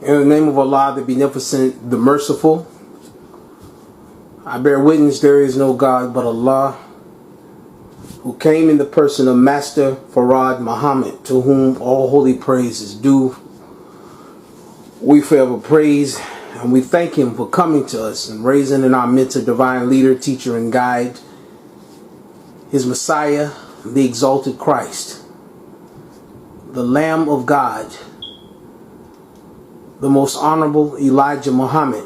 In the name of Allah, the Beneficent, the Merciful, I bear witness there is no God but Allah, who came in the person of Master Farad Muhammad, to whom all holy praise is due. We forever praise and we thank him for coming to us and raising in our midst a divine leader, teacher, and guide, his Messiah, the exalted Christ, the Lamb of God, the most honorable Elijah Muhammad.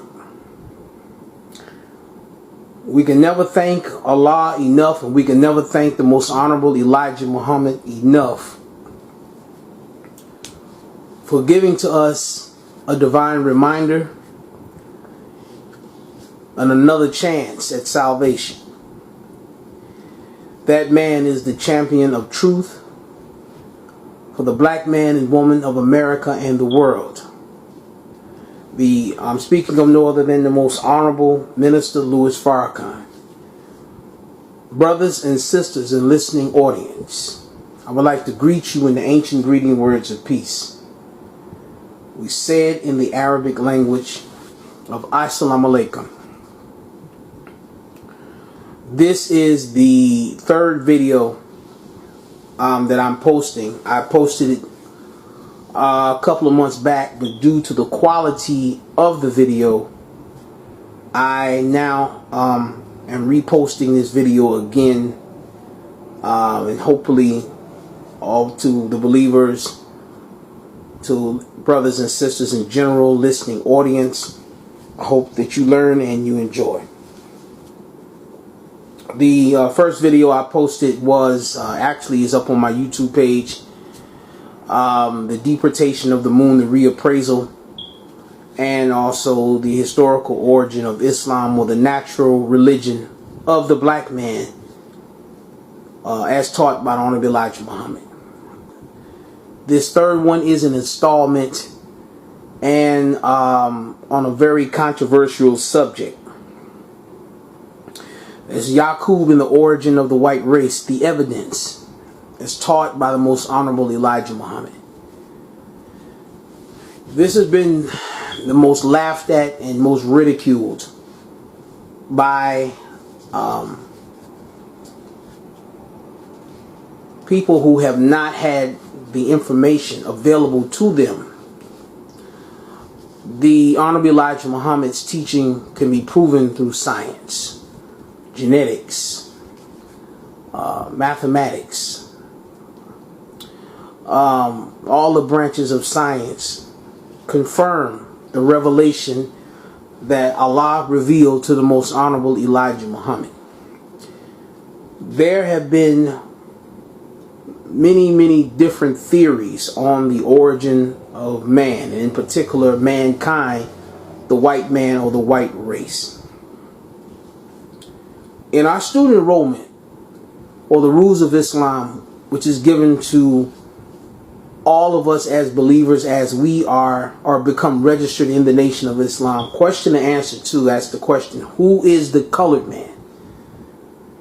We can never thank Allah enough, and we can never thank the most honorable Elijah Muhammad enough for giving to us a divine reminder and another chance at salvation. That man is the champion of truth for the black man and woman of America and the world. I'm speaking of no other than the most honorable Minister Louis Farrakhan. Brothers and sisters and listening audience, I would like to greet you in the ancient greeting words of peace. We said in the Arabic language of Assalamu alaikum. This is the third video that I'm posting. I posted it a couple of months back, but due to the quality of the video, I now am reposting this video again, and hopefully all to the believers, to brothers and sisters in general, listening audience. I hope that you learn and you enjoy. The first video I posted was actually is up on my YouTube page. The deportation of the moon, the reappraisal, and also the historical origin of Islam, or the natural religion of the black man, as taught by the Honorable Elijah Muhammad. This third one is an installment and on a very controversial subject. It's Yacub and the origin of the white race, the evidence, as taught by the most honorable Elijah Muhammad. This has been the most laughed at and most ridiculed by people who have not had the information available to them. The Honorable Elijah Muhammad's teaching can be proven through science, genetics, mathematics, all the branches of science confirm the revelation that Allah revealed to the most honorable Elijah Muhammad. There have been many different theories on the origin of man, and in particular mankind, the white man or the white race. In our student enrollment, or the rules of Islam, which is given to all of us as believers as we are or become registered in the Nation of Islam, question and answer 2 asks the question, who is the colored man?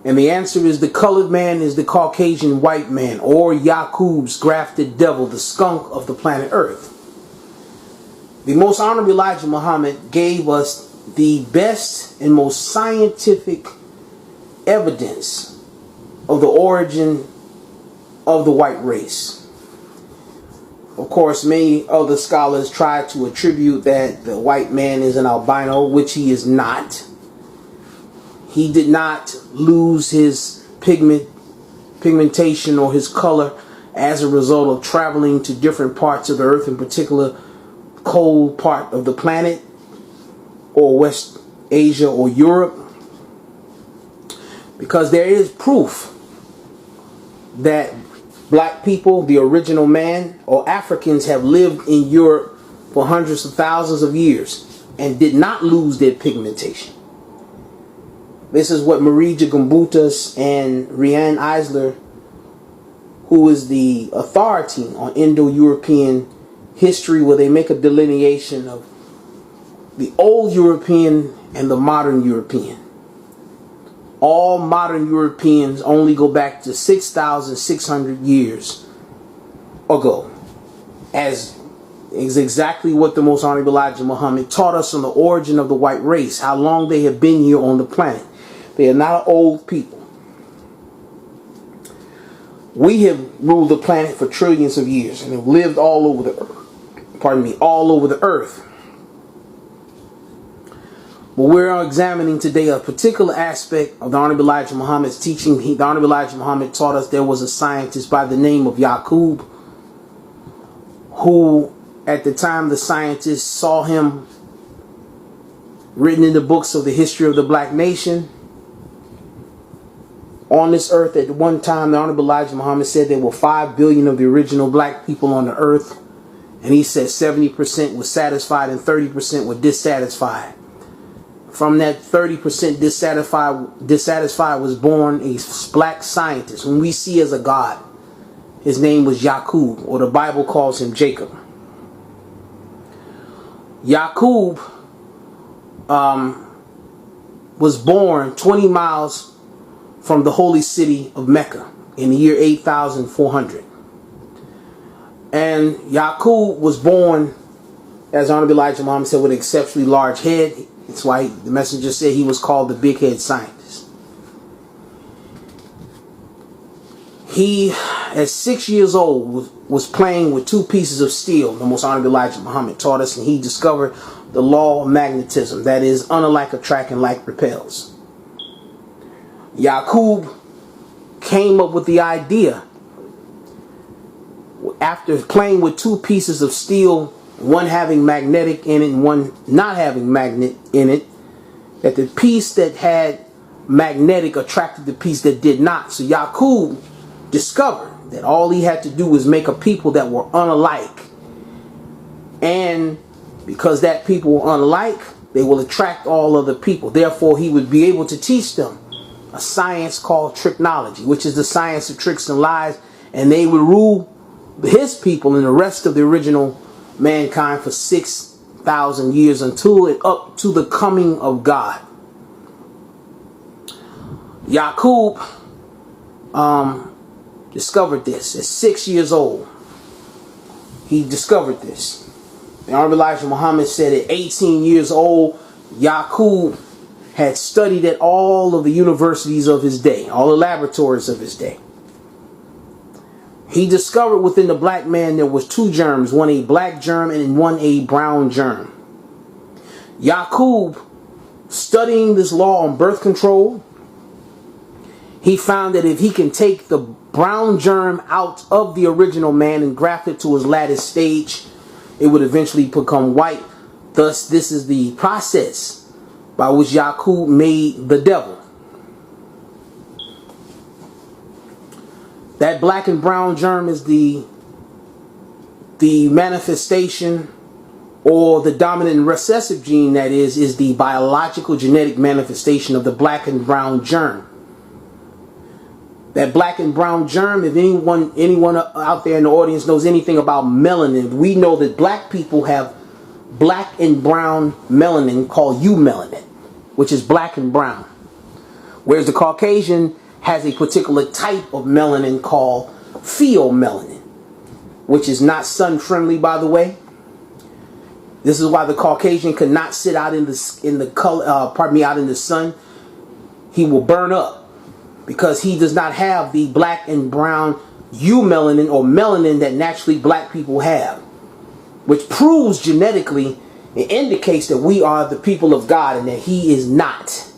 And the answer is, the colored man is the Caucasian white man, or Yacub's grafted devil, the skunk of the planet Earth. The most honorable Elijah Muhammad gave us the best and most scientific evidence of the origin of the white race. Of course, many other scholars try to attribute that the white man is an albino, which he is not. He did not lose his pigmentation or his color as a result of traveling to different parts of the earth, in particular cold part of the planet, or West Asia or Europe, because there is proof that black people, the original man, or Africans, have lived in Europe for hundreds of thousands of years and did not lose their pigmentation. This is what Marija Gumbutas and Rianne Eisler, who is the authority on Indo-European history, where they make a delineation of the old European and the modern European. All modern Europeans only go back to 6,600 years ago, as is exactly what the Most Honorable Elijah Muhammad taught us on the origin of the white race, how long they have been here on the planet. They are not old people. We have ruled the planet for trillions of years and have lived all over the earth. All over the earth. But we're examining today a particular aspect of the Honorable Elijah Muhammad's teaching. The Honorable Elijah Muhammad taught us there was a scientist by the name of Yacub, who at the time the scientists saw him written in the books of the history of the black nation. On this earth at one time, the Honorable Elijah Muhammad said there were 5 billion of the original black people on the earth. And he said 70% was satisfied and 30% were dissatisfied. From that 30% dissatisfied was born a black scientist whom we see as a god. His name was Yacub, or the Bible calls him Jacob. Yacub was born 20 miles from the holy city of Mecca in the year 8400. And Yacub was born, as Honorable Elijah Muhammad said, with an exceptionally large head. That's why the messenger said he was called the big head scientist. He, at 6 years old, was playing with 2 pieces of steel. The Most Honorable Elijah Muhammad taught us, and he discovered the law of magnetism. That is, unlike attract and like repels. Yacub came up with the idea, after playing with 2 pieces of steel, one having magnetic in it and one not having magnet in it, that the piece that had magnetic attracted the piece that did not. So Yacub discovered that all he had to do was make a people that were unlike. And because that people were unlike, they will attract all other people. Therefore, he would be able to teach them a science called tricknology, which is the science of tricks and lies. And they would rule his people and the rest of the original mankind for 6,000 years until it up to the coming of God. Yacub discovered this at 6 years old. He discovered this. The Honorable Elijah Muhammad said at 18 years old, Yacub had studied at all of the universities of his day, all the laboratories of his day. He discovered within the black man there was 2 germs, one a black germ and one a brown germ. Yacub, studying this law on birth control, he found that if he can take the brown germ out of the original man and graft it to his lattice stage, it would eventually become white. Thus, this is the process by which Yacub made the devil. That black and brown germ is the manifestation, or the dominant and recessive gene, that is the biological genetic manifestation of the black and brown germ. That black and brown germ, if anyone out there in the audience knows anything about melanin, we know that black people have black and brown melanin called eumelanin, which is black and brown. Whereas the Caucasian has a particular type of melanin called pheomelanin, which is not sun friendly, by the way. This is why the Caucasian could not sit out in the sun. He will burn up because he does not have the black and brown eumelanin or melanin that naturally black people have, which proves genetically, it indicates that we are the people of God and that he is not.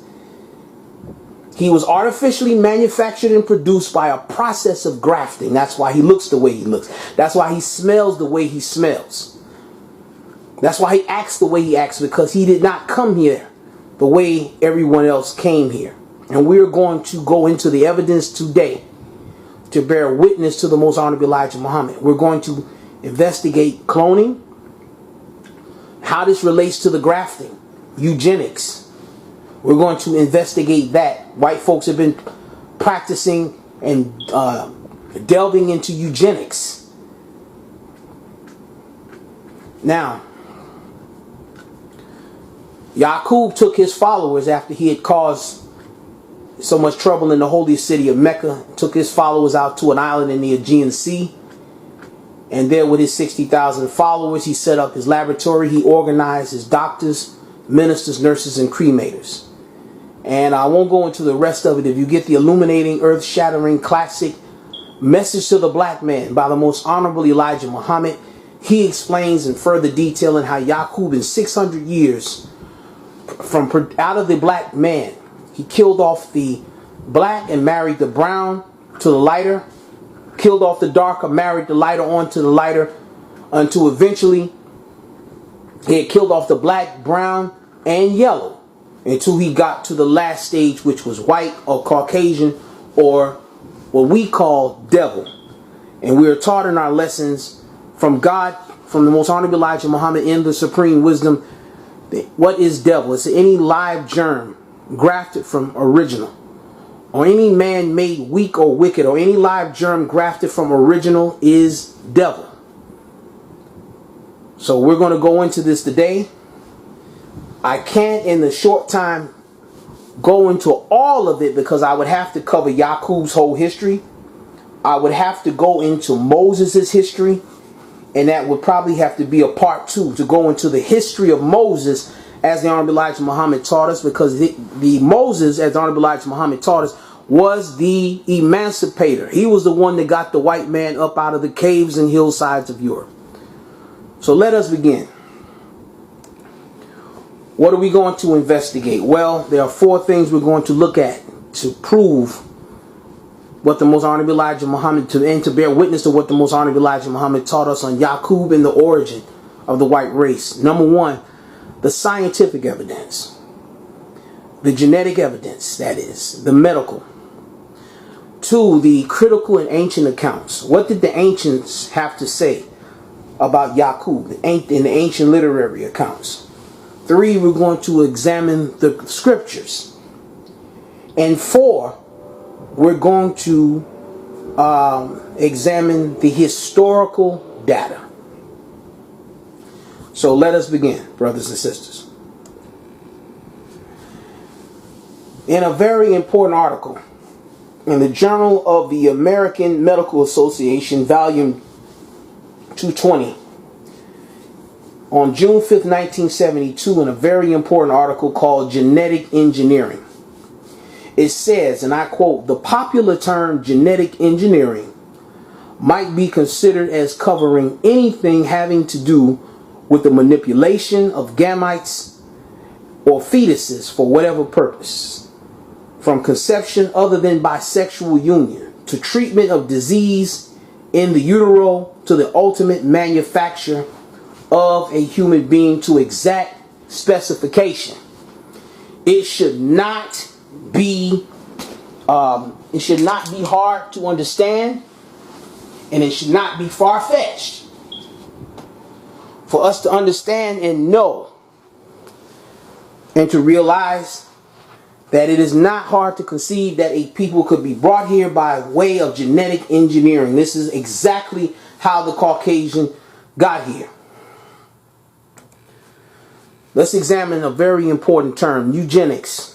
He was artificially manufactured and produced by a process of grafting. That's why he looks the way he looks. That's why he smells the way he smells. That's why he acts the way he acts, because he did not come here the way everyone else came here. And we're going to go into the evidence today to bear witness to the Most Honorable Elijah Muhammad. We're going to investigate cloning, how this relates to the grafting, eugenics. We're going to investigate that. White folks have been practicing and delving into eugenics. Now, Yacub took his followers after he had caused so much trouble in the holy city of Mecca, took his followers out to an island in the Aegean Sea. And there with his 60,000 followers, he set up his laboratory. He organized his doctors, ministers, nurses, and cremators. And I won't go into the rest of it. If you get the illuminating, earth-shattering classic Message to the Black Man by the Most Honorable Elijah Muhammad, he explains in further detail in how Yacub in 600 years from out of the black man, he killed off the black and married the brown to the lighter, killed off the darker, married the lighter on to the lighter, until eventually he had killed off the black, brown, and yellow, until he got to the last stage, which was white or Caucasian, or what we call devil. And we are taught in our lessons from God, from the Most Honorable Elijah Muhammad in the Supreme Wisdom, what is devil? It's any live germ grafted from original, or any man made weak or wicked, or any live germ grafted from original is devil. So we're going to go into this today. I can't in the short time go into all of it because I would have to cover Yacub's whole history. I would have to go into Moses' history, and that would probably have to be a part 2 to go into the history of Moses as the Honorable Elijah Muhammad taught us, because the Moses, as the Honorable Elijah Muhammad taught us, was the emancipator. He was the one that got the white man up out of the caves and hillsides of Europe. So let us begin. What are we going to investigate? Well, there are 4 things we're going to look at to prove what the Most Honorable Elijah Muhammad, and to bear witness to what the Most Honorable Elijah Muhammad taught us on Yacub and the origin of the white race. Number 1, the scientific evidence, the genetic evidence, that is, the medical. 2, the critical and ancient accounts. What did the ancients have to say about Yacub in the ancient literary accounts? 3, we're going to examine the scriptures. And 4, we're going to examine the historical data. So let us begin, brothers and sisters. In a very important article in the Journal of the American Medical Association, volume 220, on June 5th, 1972, in a very important article called Genetic Engineering, it says, and I quote, "The popular term genetic engineering might be considered as covering anything having to do with the manipulation of gametes or fetuses for whatever purpose, from conception other than bisexual union to treatment of disease in the utero to the ultimate manufacture of a human being to exact specification." It should not be hard to understand, and it should not be far-fetched for us to understand and know and to realize that it is not hard to conceive that a people could be brought here by way of genetic engineering. This is exactly how the Caucasian got here. Let's examine a very important term, eugenics.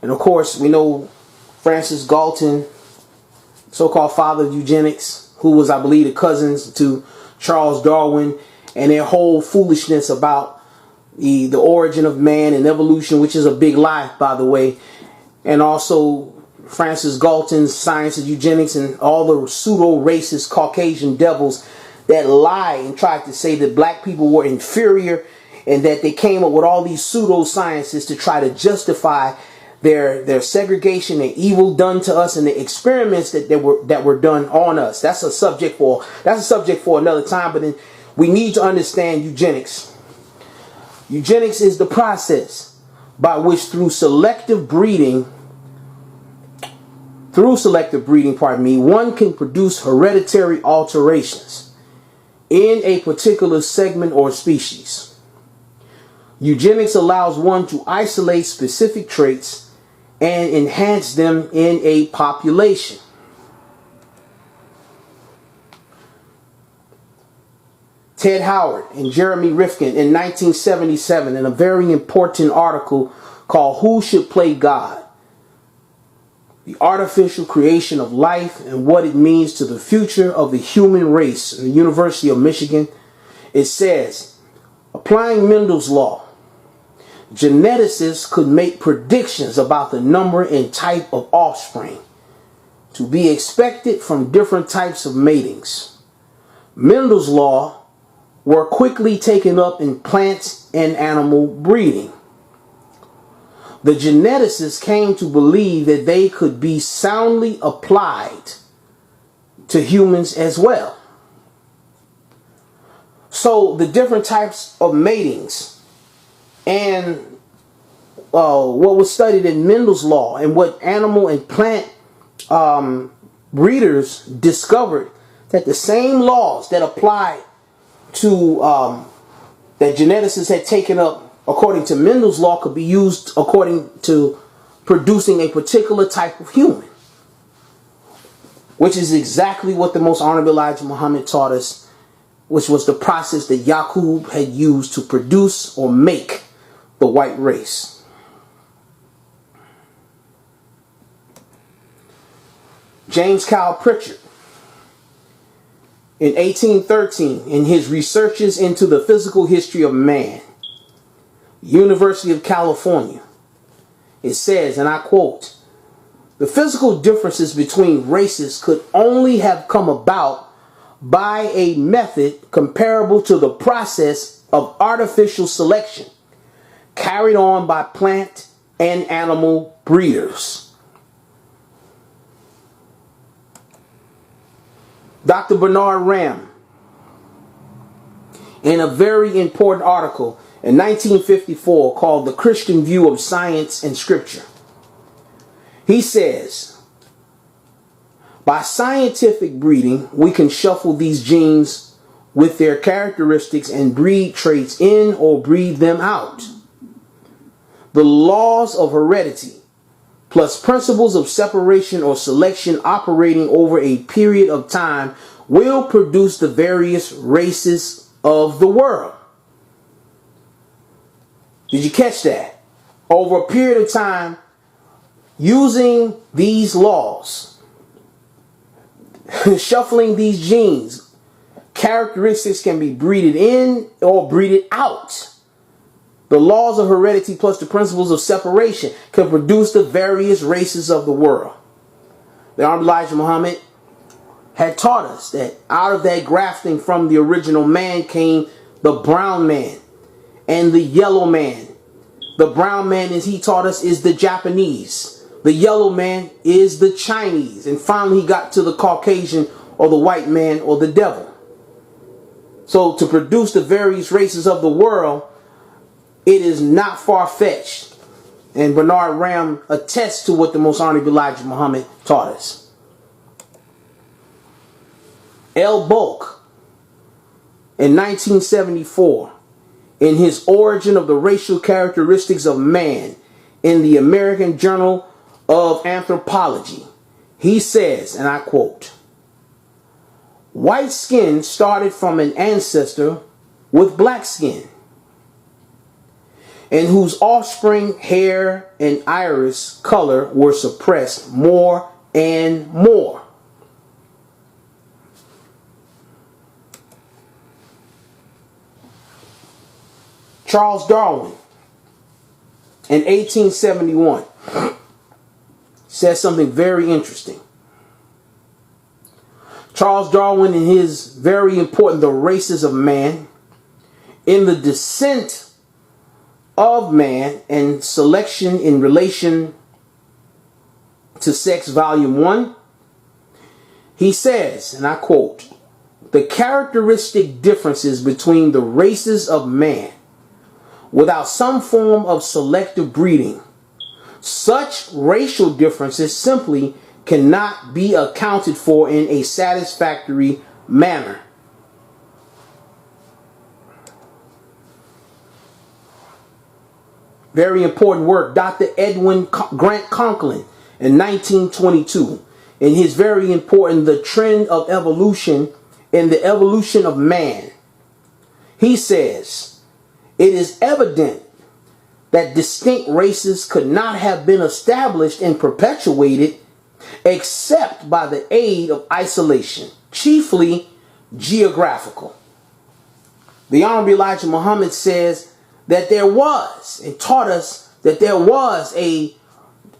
And of course, we know Francis Galton, so-called father of eugenics, who was, I believe, the cousins to Charles Darwin, and their whole foolishness about the origin of man and evolution, which is a big lie, by the way. And also Francis Galton's science of eugenics and all the pseudo-racist Caucasian devils that lie and tried to say that black people were inferior, and that they came up with all these pseudo-sciences to try to justify their segregation and evil done to us, and the experiments that were done on us. That's a subject for another time. But then we need to understand eugenics. Eugenics is the process by which through selective breeding, one can produce hereditary alterations in a particular segment or species. Eugenics allows one to isolate specific traits and enhance them in a population. Ted Howard and Jeremy Rifkin in 1977, in a very important article called "Who Should Play God?" The Artificial Creation of Life and What It Means to the Future of the Human Race in the University of Michigan. It says, applying Mendel's law, geneticists could make predictions about the number and type of offspring to be expected from different types of matings. Mendel's law were quickly taken up in plants and animal breeding. The geneticists came to believe that they could be soundly applied to humans as well. So the different types of matings and what was studied in Mendel's law and what animal and plant breeders discovered, that the same laws that apply to that geneticists had taken up according to Mendel's law could be used according to producing a particular type of human, which is exactly what the Most Honorable Elijah Muhammad taught us, which was the process that Yacub had used to produce or make the white race. James Kyle Pritchard, in 1813, in his researches into the physical history of man, University of California, it says, and I quote, "The physical differences between races could only have come about by a method comparable to the process of artificial selection carried on by plant and animal breeders." Dr. Bernard Ram, in a very important article in 1954 called The Christian View of Science and Scripture, he says, by scientific breeding, we can shuffle these genes with their characteristics and breed traits in or breed them out. The laws of heredity plus principles of separation or selection operating over a period of time will produce the various races of the world. Did you catch that? Over a period of time, using these laws, shuffling these genes, characteristics can be breeded in or breeded out. The laws of heredity plus the principles of separation can produce the various races of the world. The Honorable Elijah Muhammad had taught us that out of that grafting from the original man came the brown man and the yellow man. The brown man, as he taught us, is the Japanese. The yellow man is the Chinese. And finally he got to the Caucasian or the white man or the devil. So to produce the various races of the world, it is not far-fetched. And Bernard Ram attests to what the Most Honorable Elijah Muhammad taught us. L. Bulk, in 1974, in his Origin of the Racial Characteristics of Man in the American Journal of Anthropology, he says, and I quote, "White skin started from an ancestor with black skin, and whose offspring, hair, and iris color were suppressed more and more. Charles Darwin, in 1871, says something very interesting. Charles Darwin, in his very important The Races of Man, in the Descent of Man and Selection in Relation to Sex, Volume 1, he says, and I quote, "The characteristic differences between the races of man without some form of selective breeding, such racial differences simply cannot be accounted for in a satisfactory manner." Very important work. Dr. Edwin Grant Conklin, in 1922, in his very important The Trend of Evolution in the Evolution of Man, he says, "It is evident that distinct races could not have been established and perpetuated except by the aid of isolation, chiefly geographical. The Honorable Elijah Muhammad says that there was, and taught us that there was a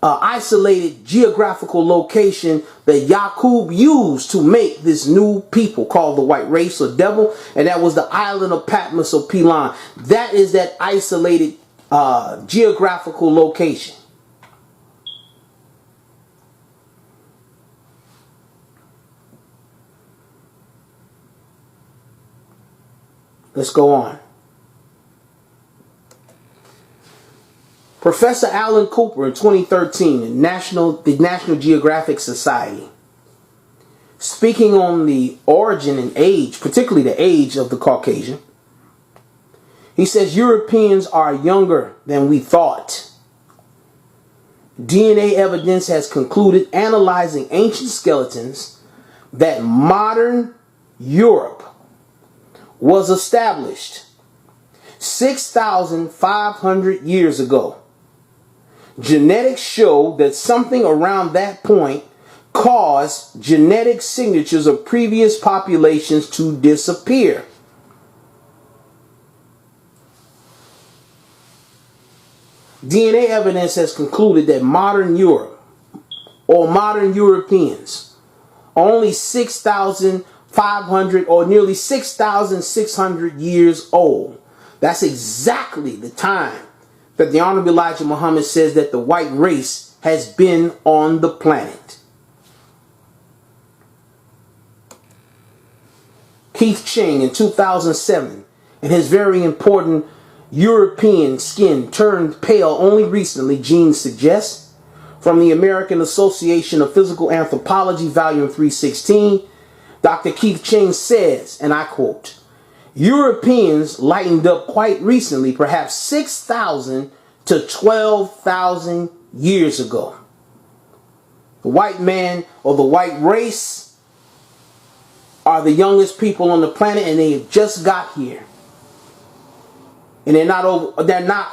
isolated geographical location that Yacub used to make this new people called the white race or devil, and that was the island of Patmos or Pelan. That is that isolated geographical location. Let's go on. Professor Alan Cooper in 2013 in the National Geographic Society, speaking on the origin and age, particularly the age of the Caucasian, he says Europeans are younger than we thought. DNA evidence has concluded, analyzing ancient skeletons, that modern Europe was established 6,500 years ago. Genetics show that something around that point caused genetic signatures of previous populations to disappear. DNA evidence has concluded that modern Europe, or modern Europeans, are only 6,500 or nearly 6,600 years old. That's exactly the time that the Honorable Elijah Muhammad says that the white race has been on the planet. Keith Ching in 2007, in his very important European Skin Turned Pale Only Recently, genes suggest, from the American Association of Physical Anthropology, Volume 316, Dr. Keith Ching says, and I quote, Europeans lightened up quite recently, perhaps 6,000 to 12,000 years ago. The white man or the white race are the youngest people on the planet, and they just got here. And they're not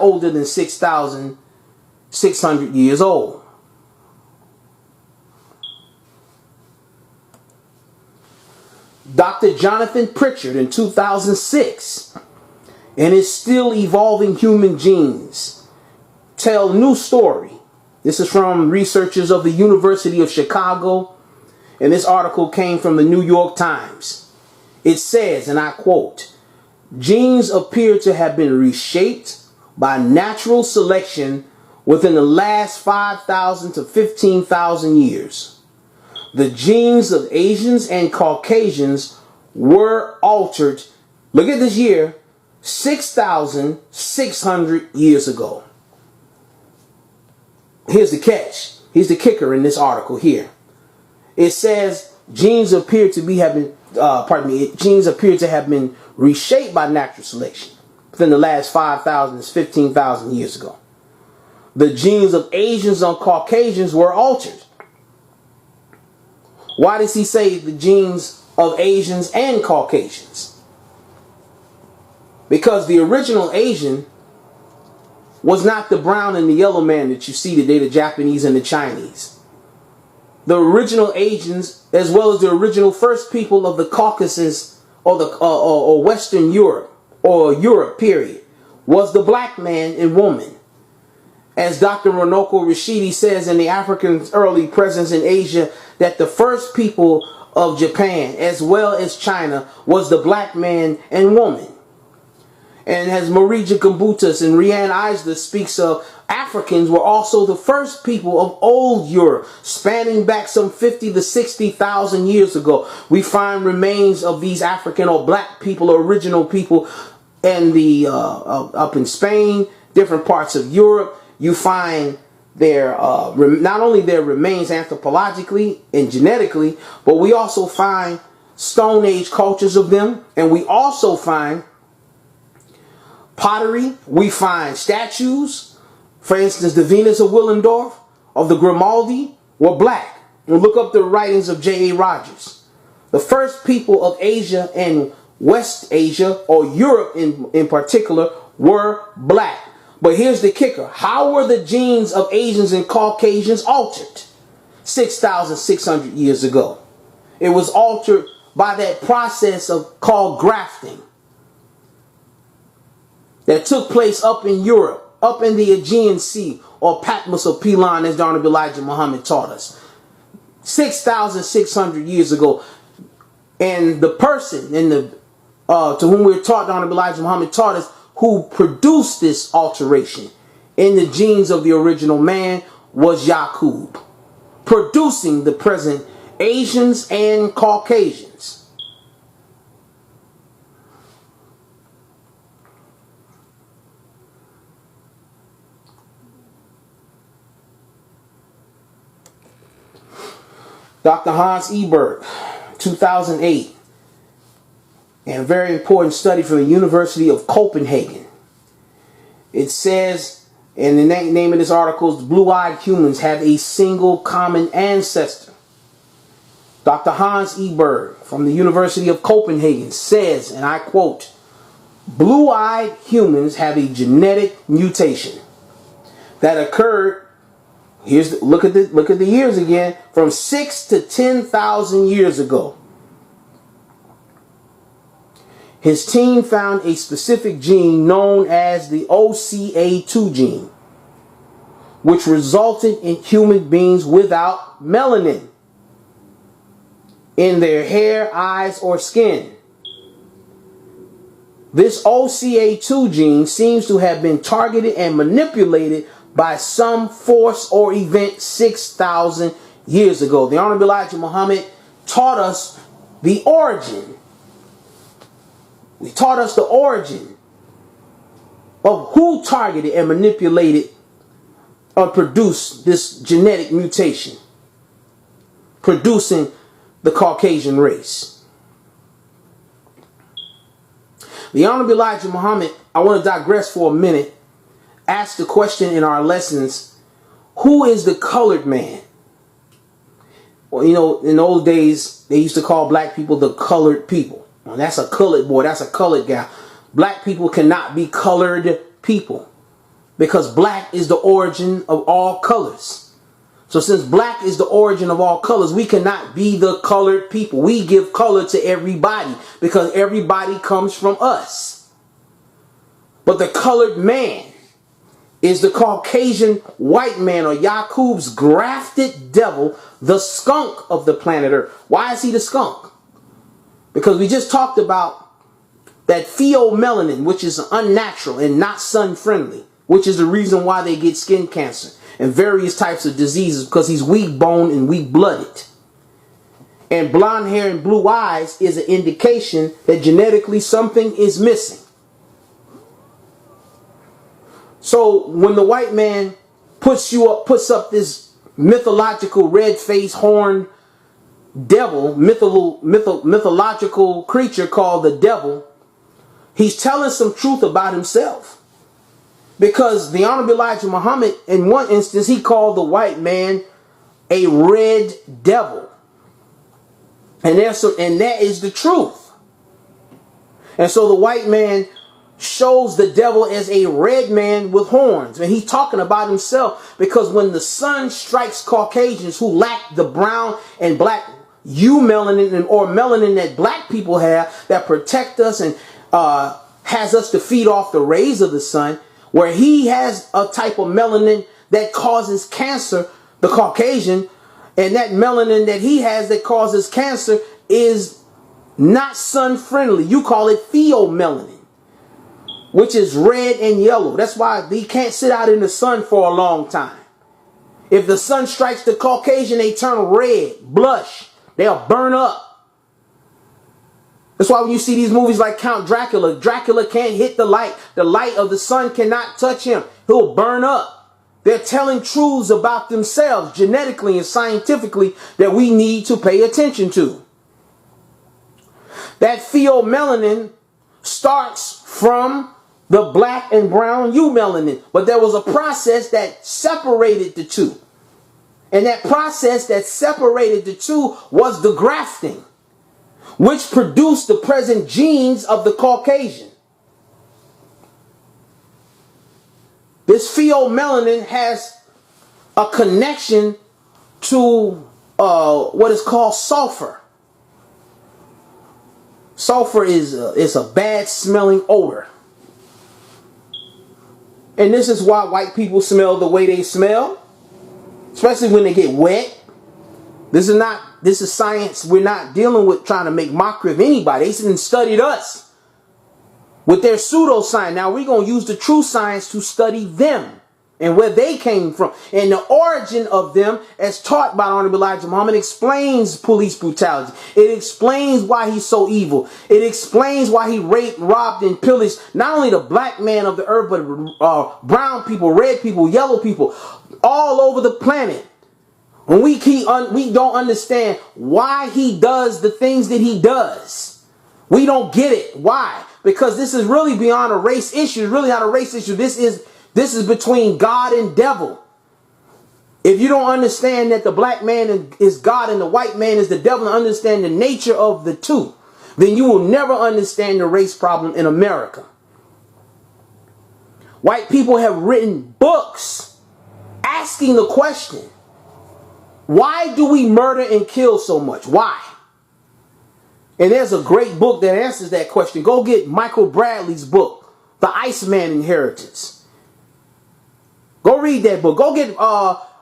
older than 6,600 years old. Dr. Jonathan Pritchard in 2006, in his Still Evolving Human Genes, tell a new story. This is from researchers of the University of Chicago, and this article came from the New York Times. It says, and I quote, genes appear to have been reshaped by natural selection within the last 5,000 to 15,000 years. The genes of Asians and Caucasians were altered, look at this year, 6,600 years ago. Here's the catch. Here's the kicker in this article here. It says genes appear to have been reshaped by natural selection within the last 5,000 to 15,000 years ago. The genes of Asians and Caucasians were altered. Why does he say the genes of Asians and Caucasians? Because the original Asian was not the brown and the yellow man that you see today, the Japanese and the Chinese. The original Asians, as well as the original first people of the Caucasus or Western Europe, or Europe period, was the black man and woman. As Dr. Runoko Rashidi says in the African's early presence in Asia, that the first people of Japan, as well as China, was the black man and woman. And as Marija Gimbutas and Rianne Eisler speaks of, Africans were also the first people of old Europe, spanning back some 50 to 60,000 years ago. We find remains of these African or black people, or original people, in up in Spain, different parts of Europe. You find their not only their remains anthropologically and genetically, but we also find Stone Age cultures of them, and we also find pottery. We find statues. For instance, the Venus of Willendorf, of the Grimaldi, were black. And look up the writings of J.A. Rogers. The first people of Asia and West Asia, or Europe in particular, were black. But here's the kicker. How were the genes of Asians and Caucasians altered? 6,600 years ago. It was altered by that process called grafting that took place up in Europe, up in the Aegean Sea, or Patmos or Pelon, as the Honorable Elijah Muhammad taught us. 6,600 years ago. And the person to whom we're taught, the Honorable Elijah Muhammad taught us, who produced this alteration in the genes of the original man was Yacub, producing the present Asians and Caucasians. Dr. Hans Eberg, 2008, and a very important study from the University of Copenhagen. It says, and the name of this article is, blue-eyed humans have a single common ancestor. Dr. Hans Eberg from the University of Copenhagen says, and I quote, blue-eyed humans have a genetic mutation that occurred, look at the years again, from 6,000 to 10,000 years ago. His team found a specific gene known as the OCA2 gene, which resulted in human beings without melanin in their hair, eyes, or skin. This OCA2 gene seems to have been targeted and manipulated by some force or event 6,000 years ago. The Honorable Elijah Muhammad taught us the origin. He taught us the origin of who targeted and manipulated or produced this genetic mutation, producing the Caucasian race. The Honorable Elijah Muhammad, I want to digress for a minute, asked the question in our lessons, who is the colored man? Well, you know, in those days, they used to call black people the colored people. Well, that's a colored boy, that's a colored guy. Black people cannot be colored people because black is the origin of all colors. So since black is the origin of all colors, we cannot be the colored people. We give color to everybody because everybody comes from us. But the colored man is the Caucasian white man, or Yacub's grafted devil, the skunk of the planet Earth. Why is he the skunk? Because we just talked about that pheomelanin, which is unnatural and not sun-friendly, which is the reason why they get skin cancer and various types of diseases, because he's weak-boned and weak-blooded. And blonde hair and blue eyes is an indication that genetically something is missing. So when the white man puts up this mythological red-faced horned devil, mythological creature called the devil, he's telling some truth about himself. Because the Honorable Elijah Muhammad, in one instance, he called the white man a red devil. And that is the truth. And so the white man shows the devil as a red man with horns. And he's talking about himself because when the sun strikes Caucasians who lack the brown and black eumelanin or melanin that black people have that protect us and has us to feed off the rays of the sun, where he has a type of melanin that causes cancer, the Caucasian, and that melanin that he has that causes cancer is not sun friendly. You call it pheomelanin, which is red and yellow. That's why they can't sit out in the sun for a long time. If the sun strikes the Caucasian, they turn red, blush. They'll burn up. That's why when you see these movies like Count Dracula, Dracula can't hit the light. The light of the sun cannot touch him. He'll burn up. They're telling truths about themselves genetically and scientifically that we need to pay attention to. That pheomelanin starts from the black and brown eumelanin. But there was a process that separated the two. And that process that separated the two was the grafting, which produced the present genes of the Caucasian. This pheomelanin has a connection to what is called sulfur. Sulfur is a bad smelling odor. And this is why white people smell the way they smell, especially when they get wet. This is science. We're not dealing with trying to make mockery of anybody. They didn't studied us with their pseudoscience. Now we're going to use the true science to study them and where they came from. And the origin of them, as taught by Honorable Elijah Muhammad, explains police brutality. It explains why he's so evil. It explains why he raped, robbed, and pillaged not only the black man of the earth, but brown people, red people, yellow people, all over the planet. When we don't understand why he does the things that he does. We don't get it. Why? Because this is really beyond a race issue. It's really not a race issue. This is between God and devil. If you don't understand that the black man is God and the white man is the devil, and understand the nature of the two, then you will never understand the race problem in America. White people have written books asking the question, why do we murder and kill so much? Why? And there's a great book that answers that question. Go get Michael Bradley's book, The Iceman Inheritance. Go read that book. Go get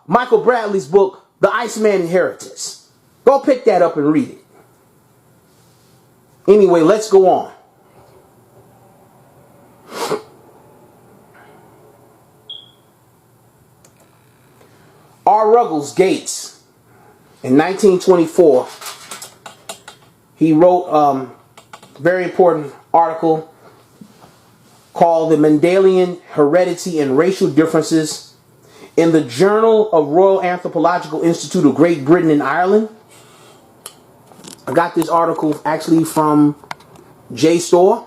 Michael Bradley's book, The Iceman Inheritance. Go pick that up and read it. Anyway, let's go on. R. Ruggles Gates, in 1924, he wrote a very important article called The Mendelian Heredity and Racial Differences in the Journal of Royal Anthropological Institute of Great Britain and Ireland. I got this article actually from JSTOR.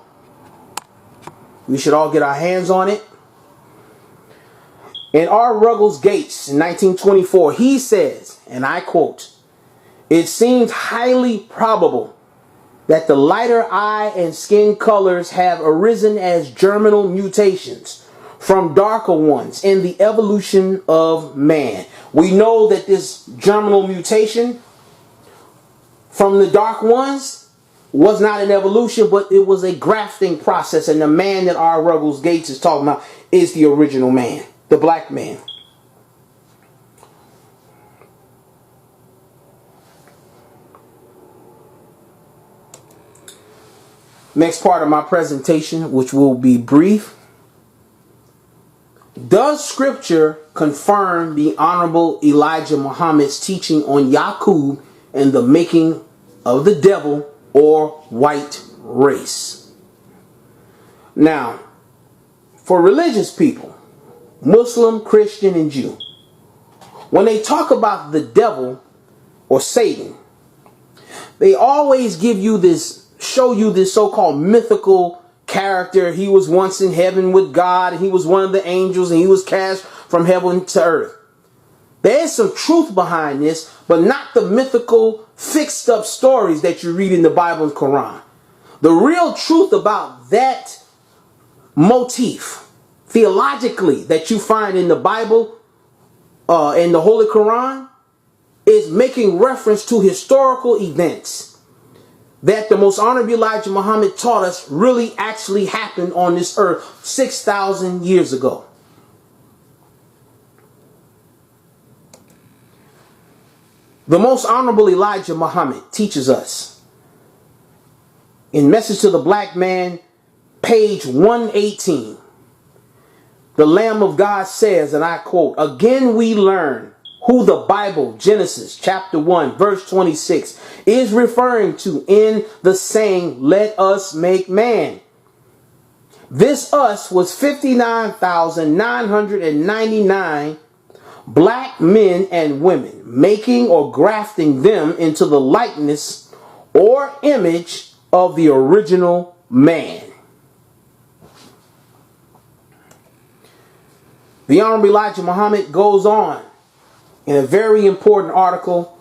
We should all get our hands on it. In R. Ruggles Gates in 1924, he says, and I quote, "It seems highly probable that the lighter eye and skin colors have arisen as germinal mutations from darker ones in the evolution of man." We know that this germinal mutation from the dark ones was not an evolution, but it was a grafting process. And the man that R. Ruggles Gates is talking about is the original man, the black man. Next part of my presentation, which will be brief. Does Scripture confirm the Honorable Elijah Muhammad's teaching on Yacub and the making of the devil or white race? Now, for religious people, Muslim, Christian, and Jew, when they talk about the devil or Satan, they always show you this so-called mythical character. He was once in heaven with God, and he was one of the angels, and he was cast from heaven to earth. There is some truth behind this, but not the mythical, fixed up stories that you read in the Bible and Qur'an. The real truth about that motif, theologically, that you find in the Bible and the Holy Qur'an, is making reference to historical events that the Most Honorable Elijah Muhammad taught us really actually happened on this earth 6,000 years ago. The Most Honorable Elijah Muhammad teaches us in Message to the Black Man, page 118, the Lamb of God says, and I quote, "Again we learn who the Bible, Genesis chapter 1, verse 26, is referring to in the saying, 'Let us make man.' This us was 59,999 black men and women, making or grafting them into the likeness or image of the original man." The Honorable Elijah Muhammad goes on in a very important article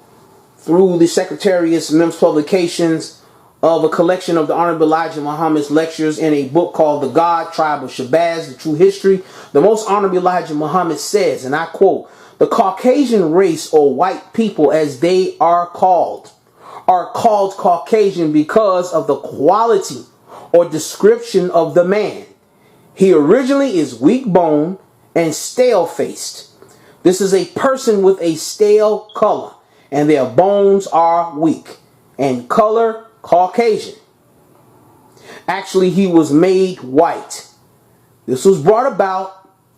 through the Secretariat's MEMS publications of a collection of the Honorable Elijah Muhammad's lectures in a book called The God Tribe of Shabazz, The True History. The Most Honorable Elijah Muhammad says, and I quote, The Caucasian race, or white people as they are called Caucasian because of the quality or description of the man. He originally is weak-boned and stale-faced. This is a person with a stale color, and their bones are weak, and color Caucasian. Actually, he was made white. This was brought about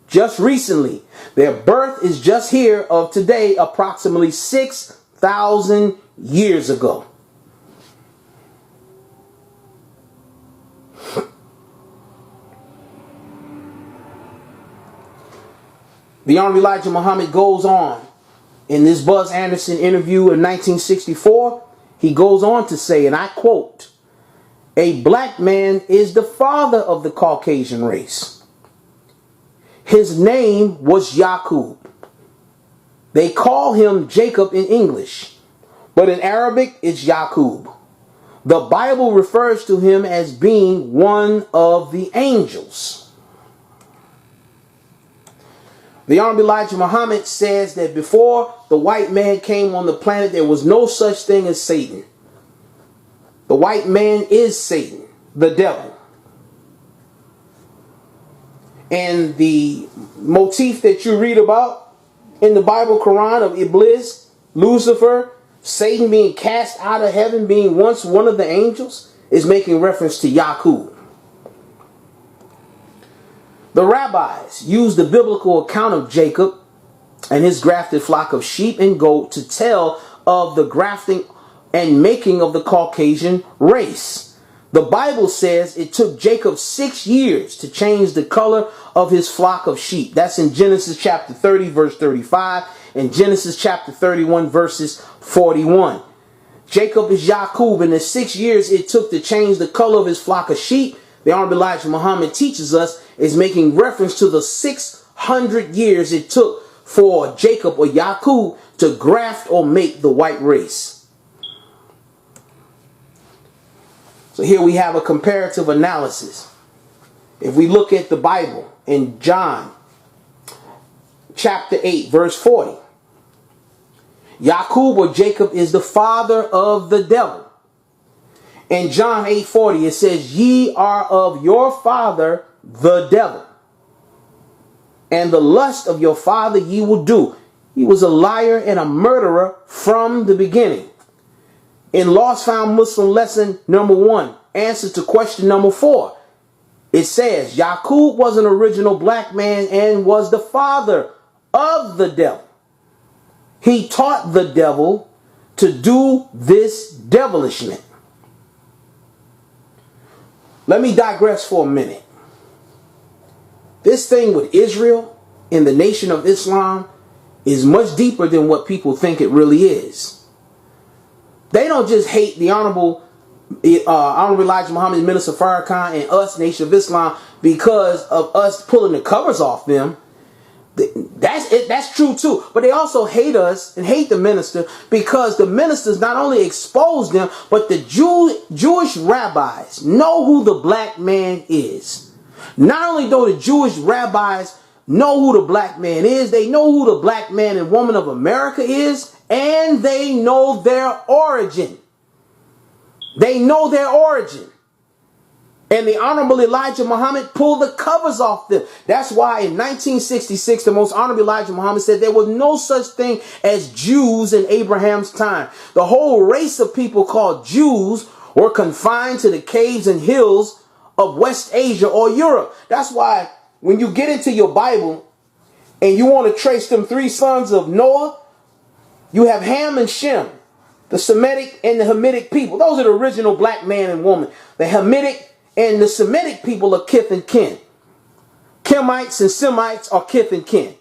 just recently. Their birth is just here of today, approximately 6,000 years ago. The Honorable Elijah Muhammad goes on in this Buzz Anderson interview in 1964. He goes on to say, and I quote, "A black man is the father of the Caucasian race. His name was Yacub. They call him Jacob in English, but in Arabic it's Yacub. The Bible refers to him as being one of the angels." The Honorable Elijah Muhammad says that before the white man came on the planet, there was no such thing as Satan. The white man is Satan, the devil. And the motif that you read about in the Bible Qur'an of Iblis, Lucifer, Satan being cast out of heaven, being once one of the angels, is making reference to Yacub. The rabbis used the biblical account of Jacob and his grafted flock of sheep and goat to tell of the grafting and making of the Caucasian race. The Bible says it took Jacob 6 years to change the color of his flock of sheep. That's in Genesis chapter 30, verse 35, and Genesis chapter 31, verses 41. Jacob is Yacub, and the 6 years it took to change the color of his flock of sheep, the Honorable Elijah Muhammad teaches us, is making reference to the 600 years it took for Jacob or Yacub to graft or make the white race. So here we have a comparative analysis. If we look at the Bible in John chapter 8, verse 40, Yacub or Jacob is the father of the devil. In John 8:40, it says, "Ye are of your father the devil, and the lust of your father ye will do. He was a liar and a murderer from the beginning." In Lost Found Muslim lesson number 1, answer to question number 4, it says, Yacub was an original black man and was the father of the devil. He taught the devil to do this devilishment. Let me digress for a minute. This thing with Israel and the Nation of Islam is much deeper than what people think it really is. They don't just hate the Honorable Elijah Muhammad, Minister Farrakhan, and us, Nation of Islam, because of us pulling the covers off them. That's true too. But they also hate us and hate the minister because the ministers not only expose them, but the Jewish rabbis know who the black man is. Not only do the Jewish rabbis know who the black man is, they know who the black man and woman of America is, and they know their origin. They know their origin. And the Honorable Elijah Muhammad pulled the covers off them. That's why in 1966, the Most Honorable Elijah Muhammad said there was no such thing as Jews in Abraham's time. The whole race of people called Jews were confined to the caves and hills of West Asia or Europe. That's why when you get into your Bible and you want to trace them 3 sons of Noah, you have Ham and Shem, the Semitic and the Hamitic people. Those are the original black man and woman. The Hamitic and the Semitic people are kith and kin. Kemites and Semites are kith and kin.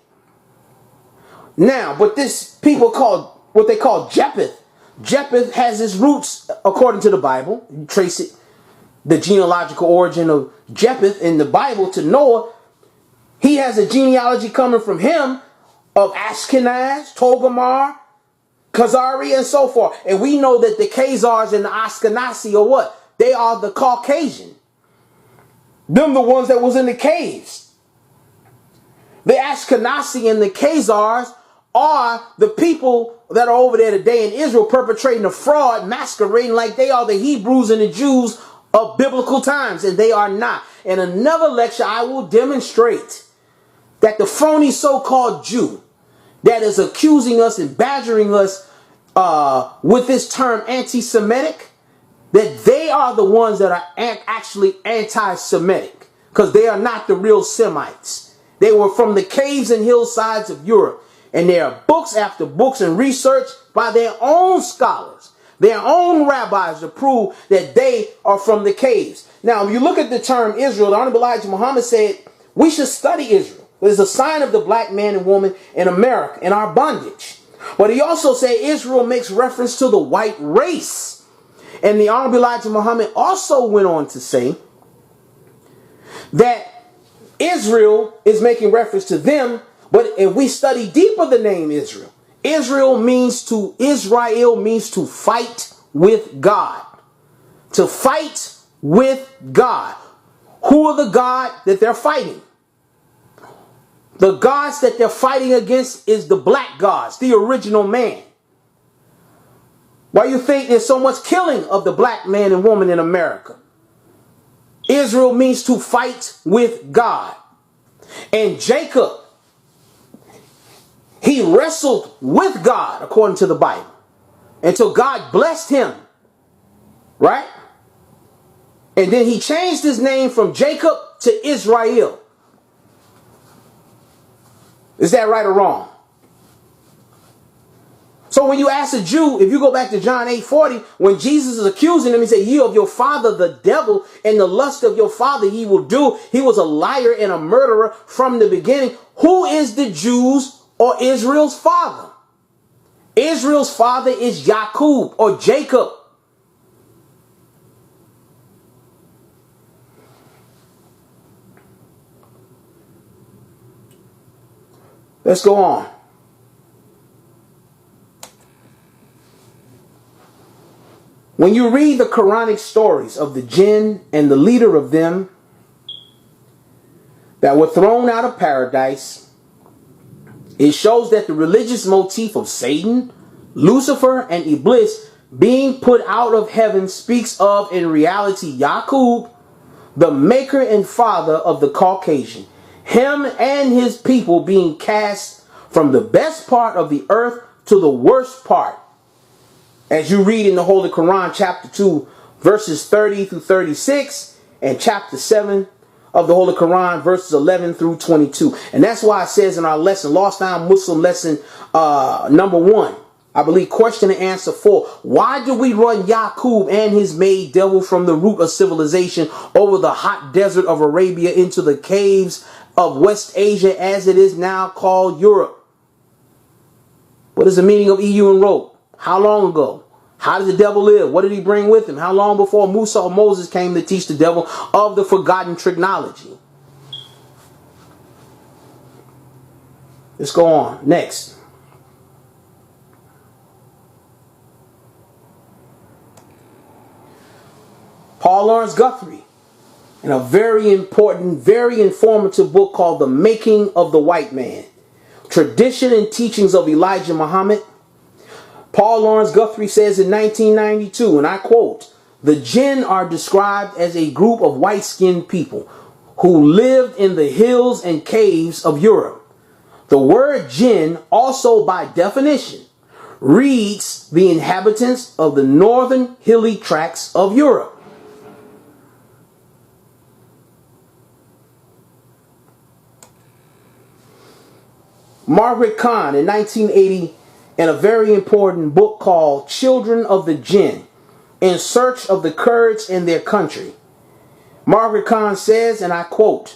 Now, but this people called, what they call Japheth. Japheth has its roots, according to the Bible. You trace it, the genealogical origin of Japheth in the Bible to Noah. He has a genealogy coming from him of Ashkenaz, Togarmah, Khazari, and so forth. And we know that the Khazars and the Ashkenazi are what? They are the Caucasian. Them the ones that was in the caves. The Ashkenazi and the Khazars are the people that are over there today in Israel perpetrating a fraud, masquerading like they are the Hebrews and the Jews of biblical times, and they are not. In another lecture, I will demonstrate that the phony so-called Jew that is accusing us and badgering us with this term anti-Semitic, that they are the ones that are actually anti-Semitic, because they are not the real Semites. They were from the caves and hillsides of Europe. And there are books after books and research by their own scholars, their own rabbis, to prove that they are from the caves. Now, if you look at the term Israel, the Honorable Elijah Muhammad said we should study Israel. It is a sign of the black man and woman in America, in our bondage. But he also said Israel makes reference to the white race. And the Honorable Elijah Muhammad also went on to say that Israel is making reference to them. But if we study deeper the name Israel, Israel means to fight with God. To fight with God. Who are the God that they're fighting? The gods that they're fighting against is the black gods, the original man. Why you think there's so much killing of the black man and woman in America? Israel means to fight with God. And Jacob, he wrestled with God, according to the Bible, until God blessed him. Right? And then he changed his name from Jacob to Israel. Is that right or wrong? So when you ask a Jew, if you go back to John 8:40, when Jesus is accusing him, he said, "Ye of your father the devil, and the lust of your father he will do." He was a liar and a murderer from the beginning. Who is the Jews or Israel's father? Israel's father is Yacub or Jacob. Let's go on. When you read the Quranic stories of the jinn and the leader of them that were thrown out of paradise, it shows that the religious motif of Satan, Lucifer, and Iblis being put out of heaven speaks of, in reality, Yacub, the maker and father of the Caucasian. Him and his people being cast from the best part of the earth to the worst part. As you read in the Holy Quran, chapter 2, verses 30 through 36, and chapter 7 of the Holy Quran, verses 11 through 22. And that's why it says in our lesson, Lost Time Muslim lesson number 1, I believe question and answer 4, why do we run Yacub and his maid devil from the root of civilization over the hot desert of Arabia into the caves of West Asia, as it is now called Europe? What is the meaning of EU and rope? How long ago? How did the devil live? What did he bring with him? How long before Musa or Moses came to teach the devil of the forgotten technology? Let's go on. Next. Paul Laurence Guthrie, in a very important, very informative book called The Making of the White Man, Tradition and Teachings of Elijah Muhammad. Paul Laurence Guthrie says in 1992, and I quote, "The jinn are described as a group of white-skinned people who lived in the hills and caves of Europe. The word jinn also by definition reads the inhabitants of the northern hilly tracts of Europe." Margaret Kahn in 1980, in a very important book called Children of the Jinn, In Search of the Kurds in Their Country. Margaret Kahn says, and I quote,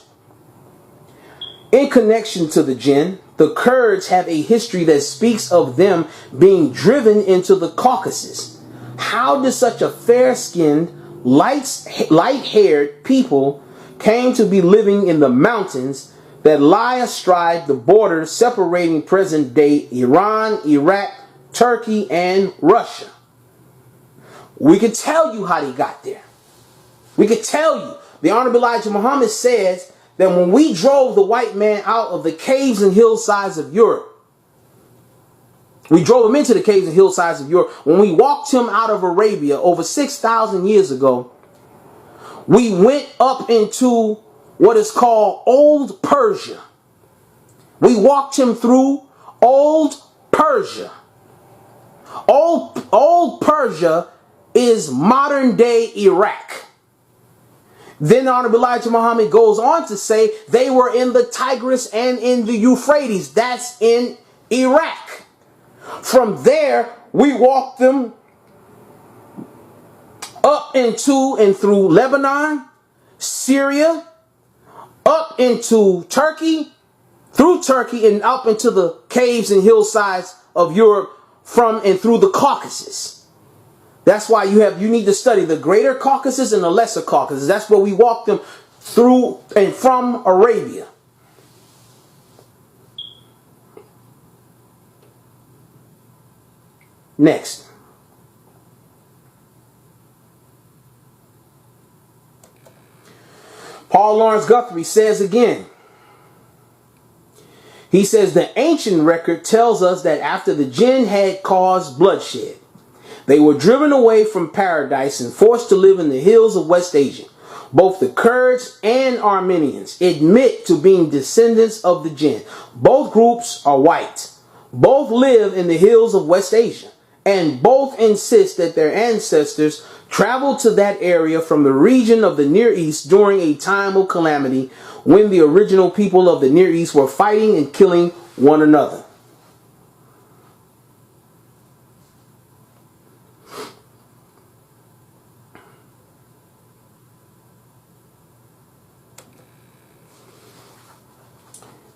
"In connection to the jinn, the Kurds have a history that speaks of them being driven into the Caucasus. How did such a fair-skinned, light-haired people came to be living in the mountains that lie astride the borders separating present-day Iran, Iraq, Turkey, and Russia?" We could tell you how they got there. We could tell you. The Honorable Elijah Muhammad says that when we drove the white man out of the caves and hillsides of Europe, We drove him into the caves and hillsides of Europe. When we walked him out of Arabia over 6,000 years ago, we went up into what is called Old Persia. We walked him through Old Persia. Old Persia is modern day Iraq. Then Honorable Elijah Muhammad goes on to say they were in the Tigris and in the Euphrates. That's in Iraq. From there, we walked them up into and through Lebanon, Syria, up into Turkey, through Turkey and up into the caves and hillsides of Europe, from and through the Caucasus. That's why you need to study the Greater Caucasus and the Lesser Caucasus. That's where we walked them through and from Arabia. Next. Paul Lawrence Guthrie says again, he says the ancient record tells us that after the jinn had caused bloodshed, they were driven away from paradise and forced to live in the hills of West Asia. Both the Kurds and Armenians admit to being descendants of the jinn. Both groups are white. Both live in the hills of West Asia. And both insist that their ancestors traveled to that area from the region of the Near East during a time of calamity when the original people of the Near East were fighting and killing one another.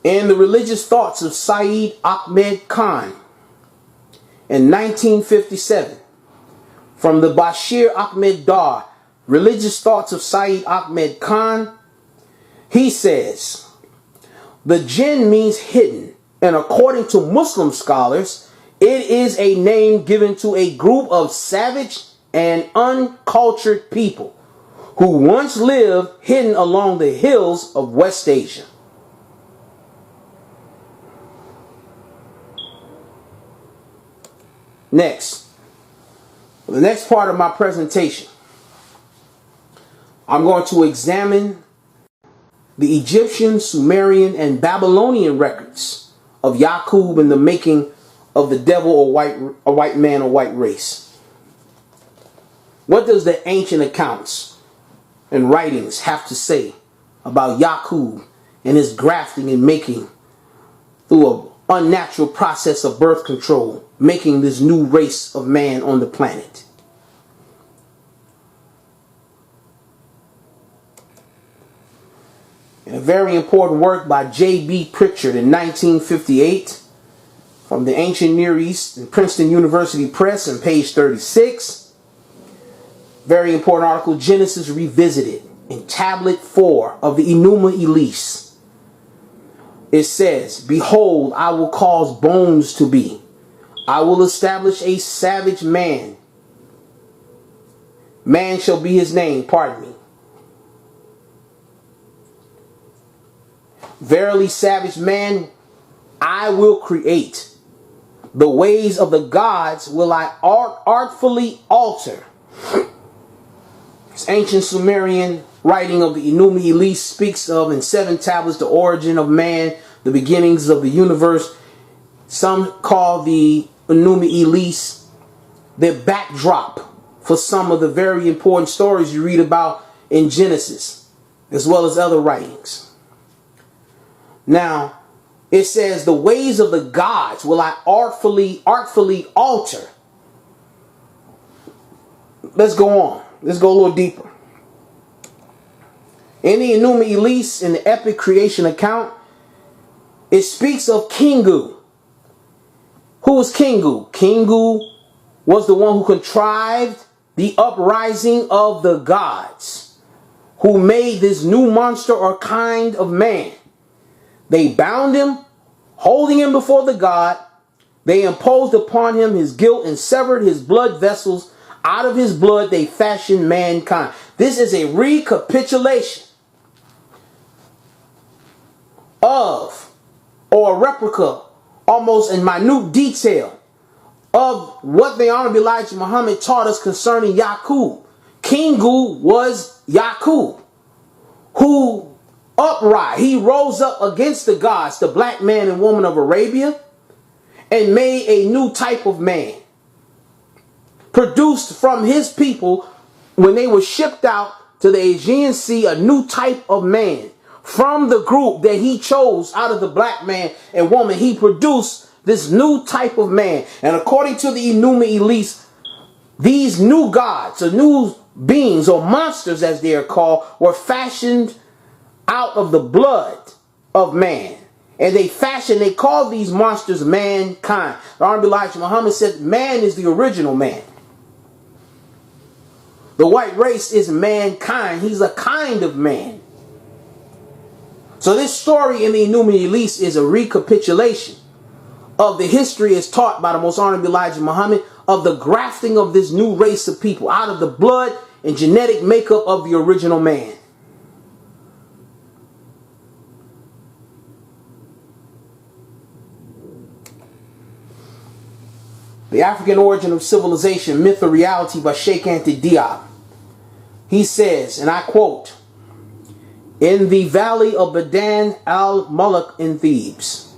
In the religious thoughts of Sayyid Ahmed Khan in 1957, from the Bashir Ahmed Dar, Religious Thoughts of Sayyid Ahmed Khan, he says, the jinn means hidden, and according to Muslim scholars, it is a name given to a group of savage and uncultured people who once lived hidden along the hills of West Asia. Next, the next part of my presentation, I'm going to examine the Egyptian, Sumerian, and Babylonian records of Yacub and the making of the devil or white man or white race. What does the ancient accounts and writings have to say about Yacub and his grafting and making through an unnatural process of birth control, making this new race of man on the planet? In a very important work by J.B. Pritchard in 1958 from the Ancient Near East in Princeton University Press on page 36. Very important article, Genesis Revisited, in tablet 4 of the Enuma Elish. It says, behold, I will cause bones to be. I will establish a savage man. Man shall be his name, pardon me. Verily, savage man, I will create. The ways of the gods will I artfully alter. This ancient Sumerian writing of the Enuma Elish speaks of in 7 tablets the origin of man, the beginnings of the universe. Some call the Enuma Elish the backdrop for some of the very important stories you read about in Genesis, as well as other writings. Now, it says, the ways of the gods will I artfully alter. Let's go on. Let's go a little deeper. In the Enuma Elish, in the epic creation account, it speaks of Kingu. Who was Kingu? Kingu was the one who contrived the uprising of the gods, who made this new monster or kind of man. They bound him, holding him before the god. They imposed upon him his guilt and severed his blood vessels. Out of his blood they fashioned mankind. This is a recapitulation of, or a replica, almost in minute detail, of what the Honorable Elijah Muhammad taught us concerning Yacub. Kingu was Yacub, who he rose up against the gods, the black man and woman of Arabia, and made a new type of man. Produced from his people when they were shipped out to the Aegean Sea, a new type of man. From the group that he chose out of the black man and woman, he produced this new type of man. And according to the Enuma Elites, these new gods, or new beings, or monsters as they are called, were fashioned out of the blood of man. And they called these monsters mankind. The Honorable Elijah Muhammad said man is the original man. The white race is mankind. He's a kind of man. So this story in the Enuma Elites is a recapitulation of the history as taught by the Most Honorable Elijah Muhammad of the grafting of this new race of people out of the blood and genetic makeup of the original man. The African Origin of Civilization, Myth or Reality by Sheikh Anta Diop. He says, and I quote, "In the valley of Badan al-Muluk in Thebes,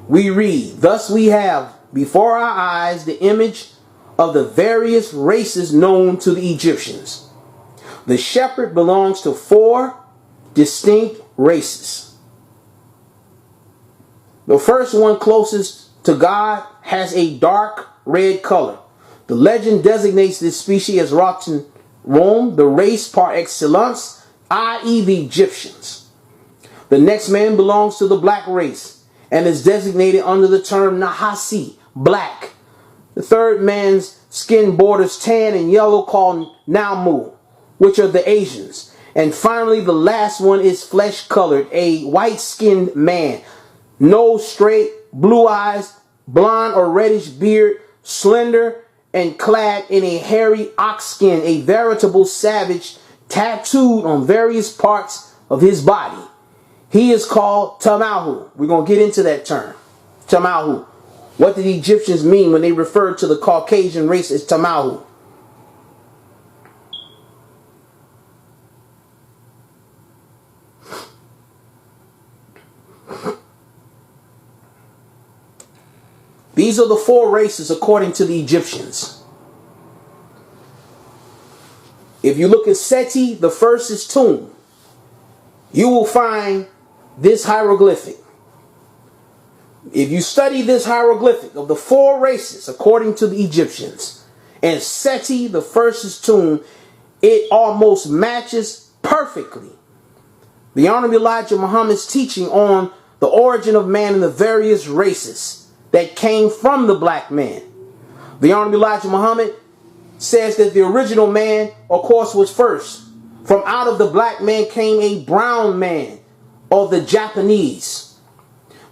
we read, thus we have before our eyes the image of the various races known to the Egyptians. The shepherd belongs to 4 distinct races. The first one closest to God has a dark red color. The legend designates this species as Rotten Rome, the race par excellence, i.e. the Egyptians. The next man belongs to the black race and is designated under the term Nahasi, black. The third man's skin borders tan and yellow called Namu, which are the Asians. And finally, the last one is flesh colored, a white-skinned man. Nose straight, blue eyes, blonde or reddish beard, slender and clad in a hairy ox skin, a veritable savage tattooed on various parts of his body. He is called Tamahu." We're going to get into that term. Tamahu. What did the Egyptians mean when they referred to the Caucasian race as Tamahu? These are the 4 races according to the Egyptians. If you look at Seti, the first is tomb. You will find this hieroglyphic. If you study this hieroglyphic of the 4 races according to the Egyptians, and Seti, the first is tomb, it almost matches perfectly the Honorable Elijah Muhammad's teaching on the origin of man and the various races that came from the black man. The Honorable Elijah Muhammad says that the original man, of course, was first. From out of the black man came a brown man, or the Japanese.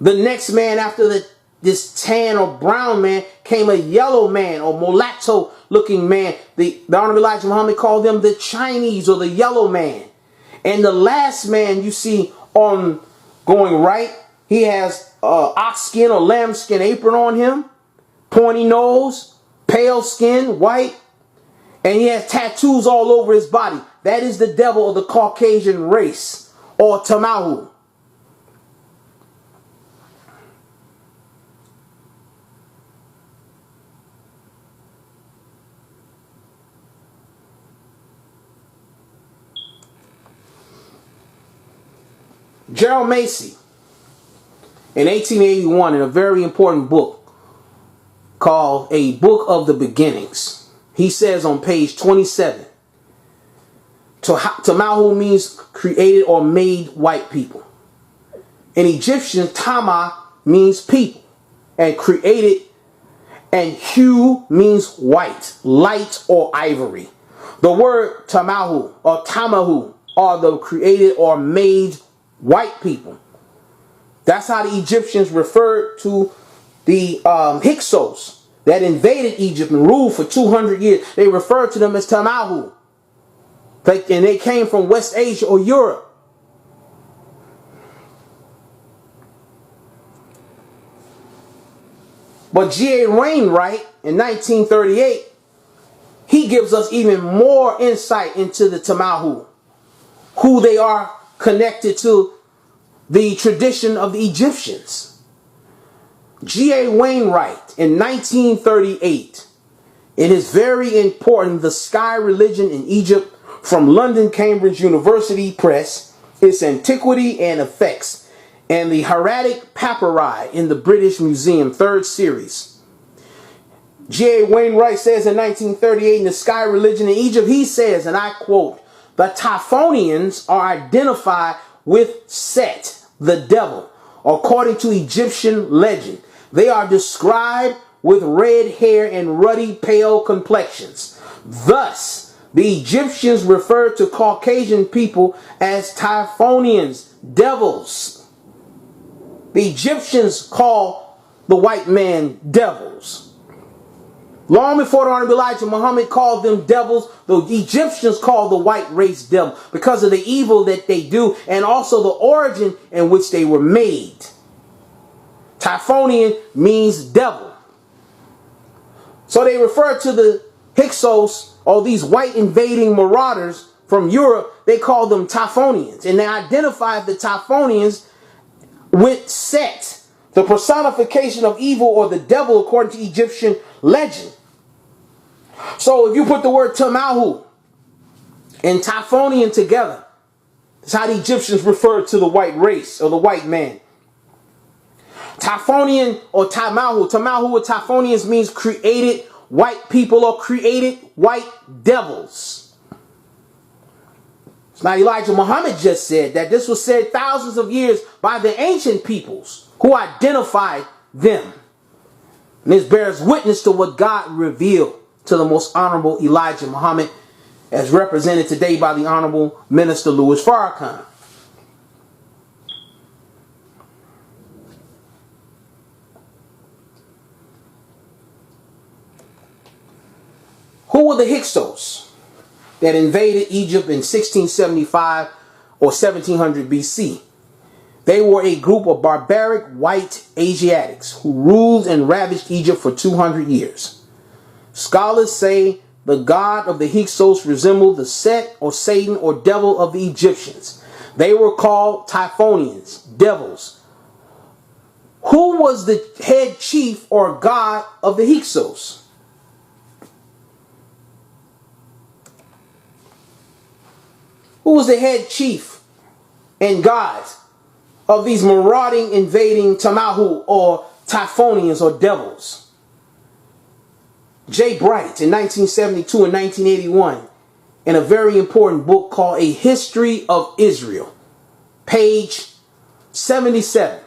The next man after this tan or brown man came a yellow man, or mulatto looking man. The Honorable Elijah Muhammad called them the Chinese, or the yellow man. And the last man you see on going right, he has ox skin or lamb skin apron on him, pointy nose, pale skin, white, and he has tattoos all over his body. That is the devil of the Caucasian race, or Tamahu. Gerald Macy, in 1881, in a very important book called A Book of the Beginnings, he says on page 27, Tamahu means created or made white people. In Egyptian, Tama means people, and created, and hue means white, light, or ivory. The word Tamahu or Tamahu are the created or made white people. That's how the Egyptians referred to the Hyksos that invaded Egypt and ruled for 200 years. They referred to them as Tamahu. And they came from West Asia or Europe. But G.A. Wainwright in 1938, he gives us even more insight into the Tamahu, who they are connected to the tradition of the Egyptians. G.A. Wainwright in 1938, it is very important, The Sky Religion in Egypt, from London Cambridge University Press, Its Antiquity and Effects, and the Hieratic Papyri in the British Museum, 3rd series. G.A. Wainwright says in 1938 in The Sky Religion in Egypt, he says, and I quote, "The Typhonians are identified with Set, the devil, according to Egyptian legend. They are described with red hair and ruddy pale complexions. Thus, the Egyptians referred to Caucasian people as Typhonians, devils. The Egyptians call the white man devils. Long before the Honorable Elijah Muhammad called them devils, the Egyptians called the white race devil because of the evil that they do and also the origin in which they were made. Typhonian means devil. So they refer to the Hyksos, or these white invading marauders from Europe, they call them Typhonians. And they identify the Typhonians with Set, the personification of evil or the devil according to Egyptian legend. So if you put the word Tamahu and Typhonian together, that's how the Egyptians referred to the white race or the white man. Typhonian or Tamahu. Tamahu or Typhonians means created white people or created white devils. Now Elijah Muhammad just said that this was said thousands of years by the ancient peoples who identified them. And this bears witness to what God revealed to the most honorable Elijah Muhammad, as represented today by the Honorable Minister Louis Farrakhan. Who were the Hyksos that invaded Egypt in 1675 or 1700 BC? They were a group of barbaric white Asiatics who ruled and ravaged Egypt for 200 years. Scholars say the god of the Hyksos resembled the Set or Satan or devil of the Egyptians. They were called Typhonians, devils. Who was the head chief or god of the Hyksos? Who was the head chief and god of these marauding, invading Tamahu or Typhonians or devils? J. Bright in 1972 and 1981 in a very important book called A History of Israel, page 77.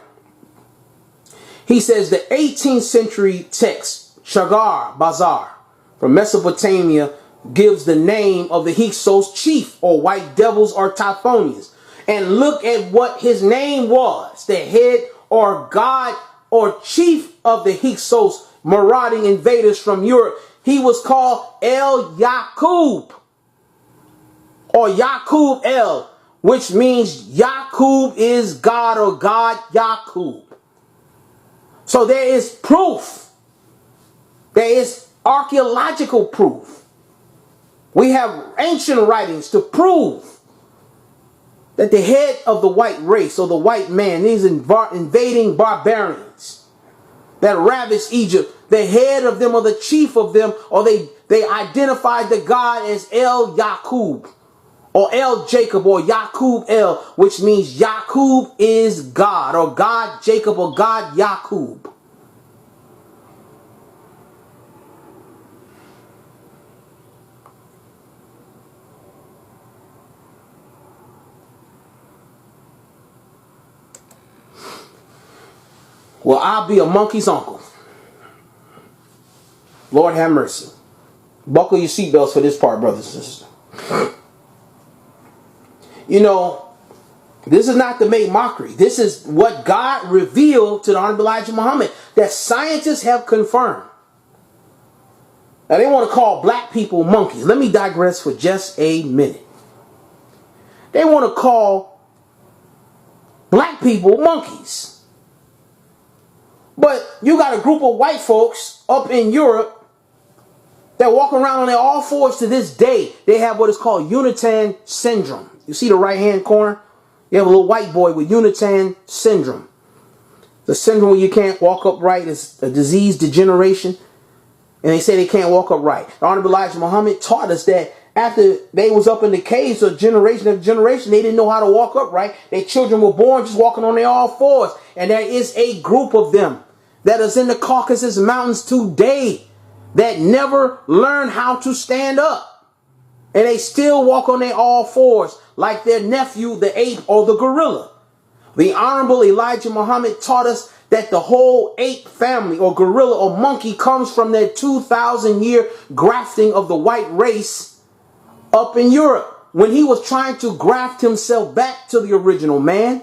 He says the 18th century text Shagar Bazar from Mesopotamia gives the name of the Hyksos chief or white devils or Typhonians. And look at what his name was. The head or god or chief of the Hyksos marauding invaders from Europe. He was called El Yacub or Yacub El, which means Yacub is God or God Yacub. So there is proof. There is archaeological proof. We have ancient writings to prove that the head of the white race or the white man, these invading barbarians that ravaged Egypt, the head of them or the chief of them, or they identified the god as El Yacub or El Jacob or Yacub El, which means Yacub is God or God Jacob or God Yacub. Well, I'll be a monkey's uncle. Lord have mercy. Buckle your seatbelts for this part, brothers and sisters. You know, this is not to make mockery. This is what God revealed to the Honorable Elijah Muhammad that scientists have confirmed. Now, they want to call black people monkeys. Let me digress for just a minute. They want to call black people monkeys. But you got a group of white folks up in Europe that walk around on their all fours to this day. They have what is called Unitan syndrome. You see the right hand corner? You have a little white boy with Unitan syndrome. The syndrome where you can't walk upright is a disease degeneration. And they say they can't walk upright. The Honorable Elijah Muhammad taught us that after they was up in the caves of generation after generation, they didn't know how to walk upright. Their children were born just walking on their all fours. And there is a group of them that is in the Caucasus Mountains today that never learned how to stand up. And they still walk on their all fours like their nephew, the ape or the gorilla. The Honorable Elijah Muhammad taught us that the whole ape family or gorilla or monkey comes from their 2,000-year grafting of the white race up in Europe. When he was trying to graft himself back to the original man,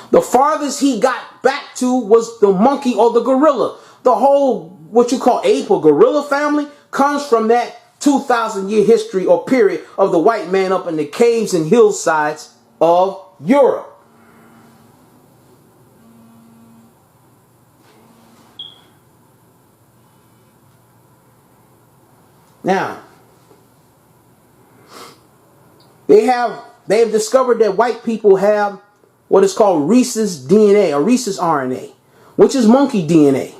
the farthest he got back to was the monkey or the gorilla. The whole, what you call ape or gorilla family, comes from that 2,000-year history or period of the white man up in the caves and hillsides of Europe. Now, they have discovered that white people have what is called rhesus DNA or rhesus RNA, which is monkey DNA.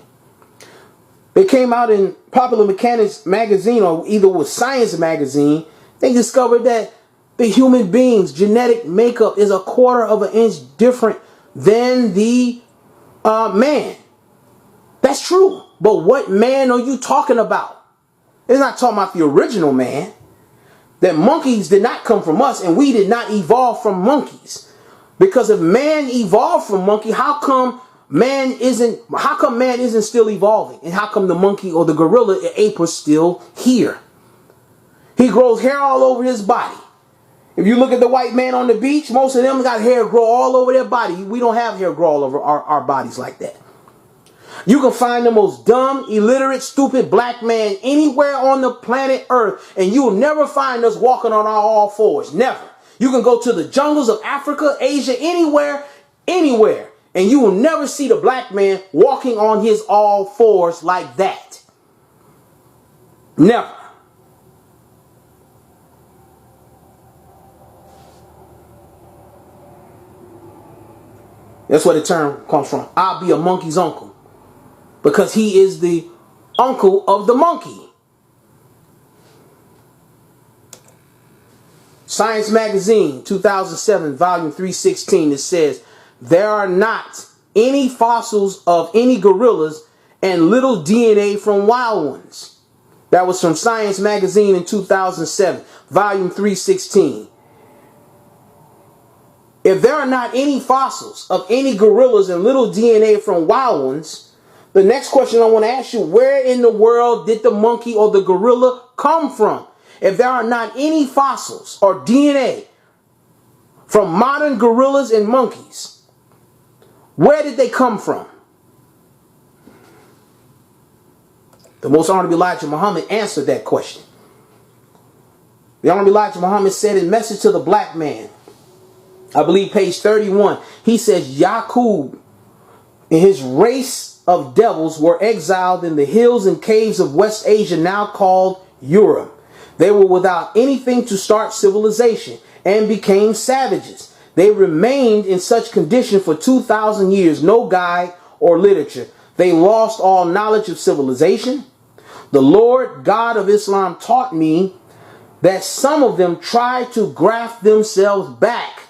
They came out in Popular Mechanics magazine, or either with Science magazine. They discovered that the human being's genetic makeup is 1/4 of an inch different than the man. That's true. But what man are you talking about? It's not talking about the original man. That monkeys did not come from us, and we did not evolve from monkeys. Because if man evolved from monkey, how come man isn't still evolving? And how come the monkey or the gorilla or ape are still here? He grows hair all over his body. If you look at the white man on the beach, most of them got hair grow all over their body. We don't have hair grow all over our bodies like that. You can find the most dumb, illiterate, stupid black man anywhere on the planet Earth, and you will never find us walking on our all fours. Never. You can go to the jungles of Africa, Asia, anywhere, and you will never see the black man walking on his all fours like that. Never. That's where the term comes from. I'll be a monkey's uncle. Because he is the uncle of the monkey. Science Magazine, 2007, volume 316, it says, there are not any fossils of any gorillas and little DNA from wild ones. That was from Science Magazine in 2007, volume 316. If there are not any fossils of any gorillas and little DNA from wild ones, the next question I want to ask you, where in the world did the monkey or the gorilla come from? If there are not any fossils or DNA from modern gorillas and monkeys, where did they come from? The Most Honorable Elijah Muhammad answered that question. The Honorable Elijah Muhammad said in Message to the Black Man, I believe page 31, he says, Yacub and his race of devils were exiled in the hills and caves of West Asia, now called Europe. They were without anything to start civilization and became savages. They remained in such condition for 2,000 years, no guide or literature. They lost all knowledge of civilization. The Lord God of Islam taught me that some of them tried to graft themselves back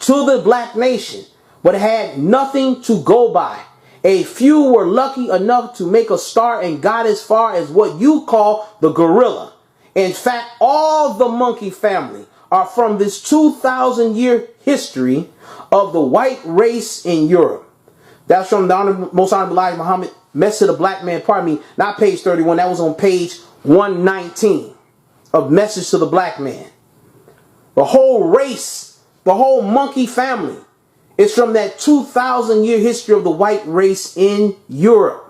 to the black nation, but had nothing to go by. A few were lucky enough to make a start and got as far as what you call the gorilla. In fact, all the monkey family are from this 2,000-year history of the white race in Europe. That's from the Most Honorable Elijah Muhammad, Message to the Black Man, pardon me, not page 31, that was on page 119 of Message to the Black Man. The whole race, the whole monkey family, it's from that 2,000-year history of the white race in Europe.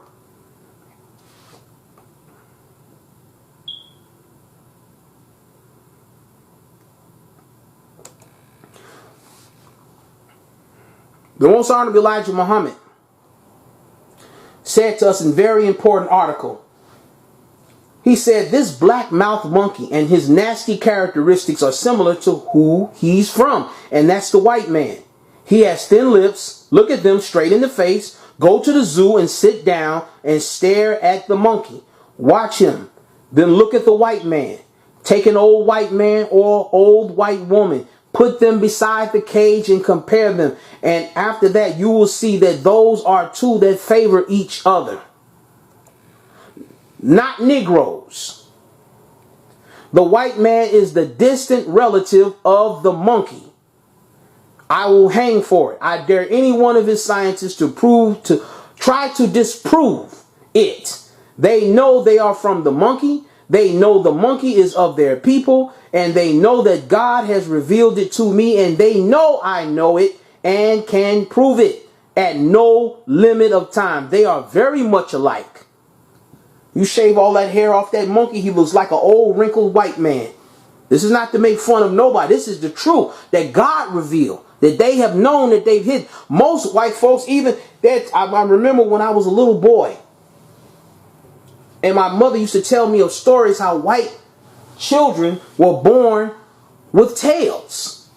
The Most Honorable Elijah Muhammad said to us in a very important article. He said this black-mouthed monkey and his nasty characteristics are similar to who he's from, and that's the white man. He has thin lips, look at them straight in the face, go to the zoo and sit down and stare at the monkey. Watch him. Then look at the white man. Take an old white man or old white woman. Put them beside the cage and compare them. And after that, you will see that those are two that favor each other. Not Negroes. The white man is the distant relative of the monkey. I will hang for it. I dare any one of his scientists to try to disprove it. They know they are from the monkey. They know the monkey is of their people, and they know that God has revealed it to me, and they know I know it and can prove it at no limit of time. They are very much alike. You shave all that hair off that monkey, he looks like an old wrinkled white man. This is not to make fun of nobody. This is the truth that God revealed, that they have known, that they've hid. Most white folks, even that, I remember when I was a little boy, and my mother used to tell me of stories how white children were born with tails.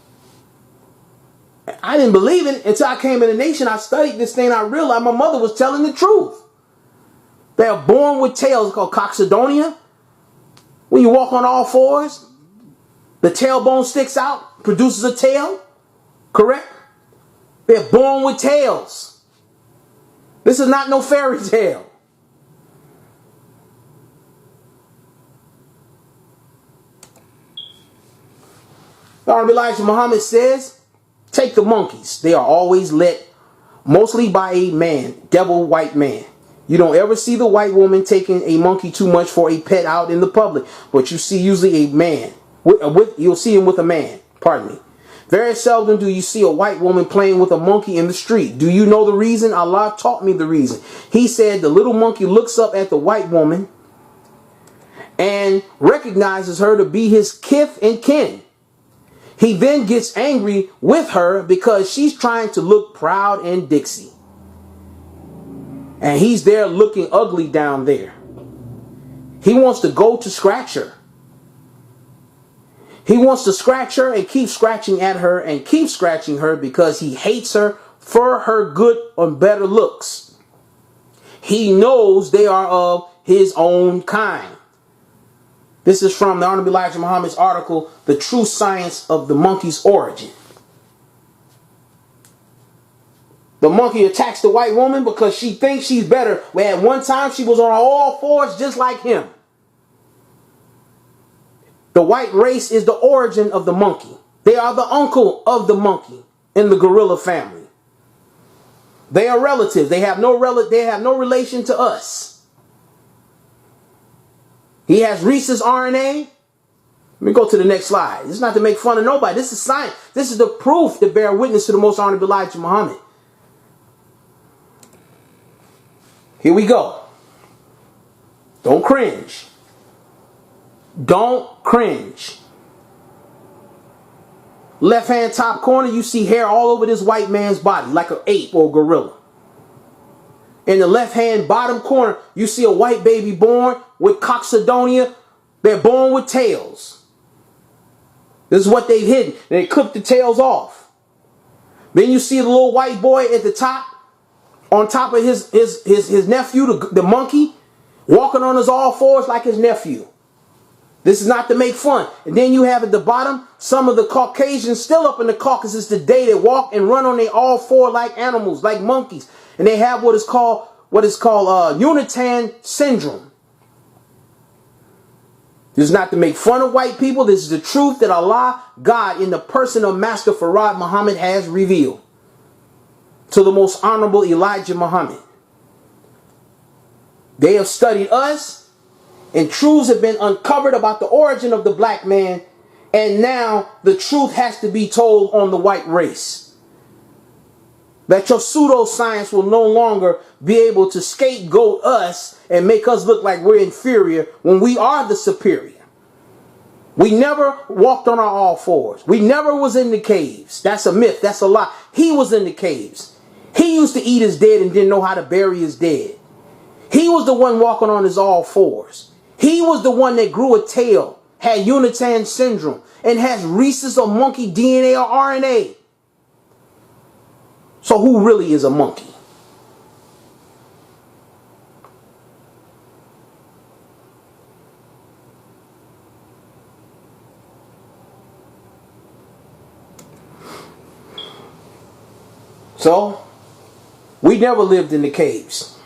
I didn't believe it until I came in the nation. I studied this thing. I realized my mother was telling the truth. They are born with tails. It's called coccydonia. When you walk on all fours, the tailbone sticks out, produces a tail. Correct? They're born with tails. This is not no fairy tale. Abdul Elijah Muhammad says, take the monkeys. They are always led mostly by a man, devil white man. You don't ever see the white woman taking a monkey too much for a pet out in the public, but you see usually a man. You'll see him with a man. Pardon me. Very seldom do you see a white woman playing with a monkey in the street. Do you know the reason? Allah taught me the reason. He said the little monkey looks up at the white woman and recognizes her to be his kith and kin. He then gets angry with her because she's trying to look proud and Dixie. And he's there looking ugly down there. He wants to go to scratch her. He wants to scratch her and keep scratching at her and keep scratching her because he hates her for her good or better looks. He knows they are of his own kind. This is from the Honorable Elijah Muhammad's article, The True Science of the Monkey's Origin. The monkey attacks the white woman because she thinks she's better, where at one time she was on all fours just like him. The white race is the origin of the monkey. They are the uncle of the monkey in the gorilla family. They are relatives. They have no relation to us. He has rhesus RNA. Let me go to the next slide. This is not to make fun of nobody. This is science. This is the proof to bear witness to the most honorable Elijah Muhammad. Here we go. Don't cringe. Don't cringe. Left hand top corner, you see hair all over this white man's body, like an ape or a gorilla. In the left hand bottom corner, you see a white baby born with coccydonia. They're born with tails. This is what they've hidden. They clip the tails off. Then you see the little white boy at the top, on top of his nephew, the monkey, walking on his all fours like his nephew. This is not to make fun. And then you have at the bottom some of the Caucasians still up in the Caucasus today that walk and run on their all four like animals, like monkeys. And they have what is called Unitan syndrome. This is not to make fun of white people. This is the truth that Allah, God, in the person of Master Farad Muhammad has revealed to the most honorable Elijah Muhammad. They have studied us, and truths have been uncovered about the origin of the black man, and now the truth has to be told on the white race. That your pseudoscience will no longer be able to scapegoat us and make us look like we're inferior when we are the superior. We never walked on our all fours. We never was in the caves. That's a myth. That's a lie. He was in the caves. He used to eat his dead and didn't know how to bury his dead. He was the one walking on his all fours. He was the one that grew a tail, had Unitarian syndrome, and has rhesus or monkey DNA or RNA. So who really is a monkey? So, we never lived in the caves.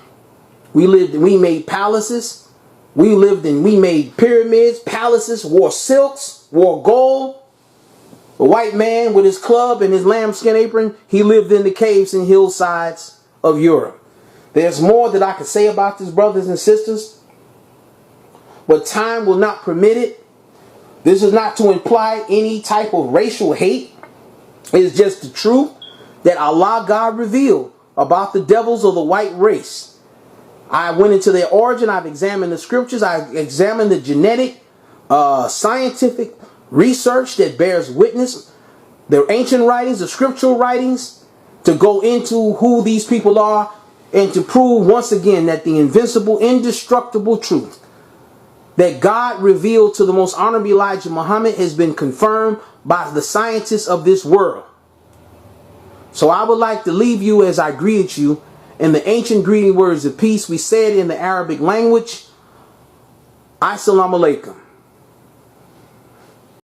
We made palaces. We made pyramids, palaces, wore silks, wore gold. The white man with his club and his lambskin apron, he lived in the caves and hillsides of Europe. There's more that I could say about this, brothers and sisters, but time will not permit it. This is not to imply any type of racial hate. It's just the truth that Allah God revealed about the devils of the white race. I went into their origin. I've examined the scriptures. I examined the genetic, scientific research that bears witness, the ancient writings, the scriptural writings, to go into who these people are and to prove once again that the invincible, indestructible truth that God revealed to the most honorable Elijah Muhammad has been confirmed by the scientists of this world. So I would like to leave you as I greeted you in the ancient greeting words of peace. We said in the Arabic language, Assalamu alaikum.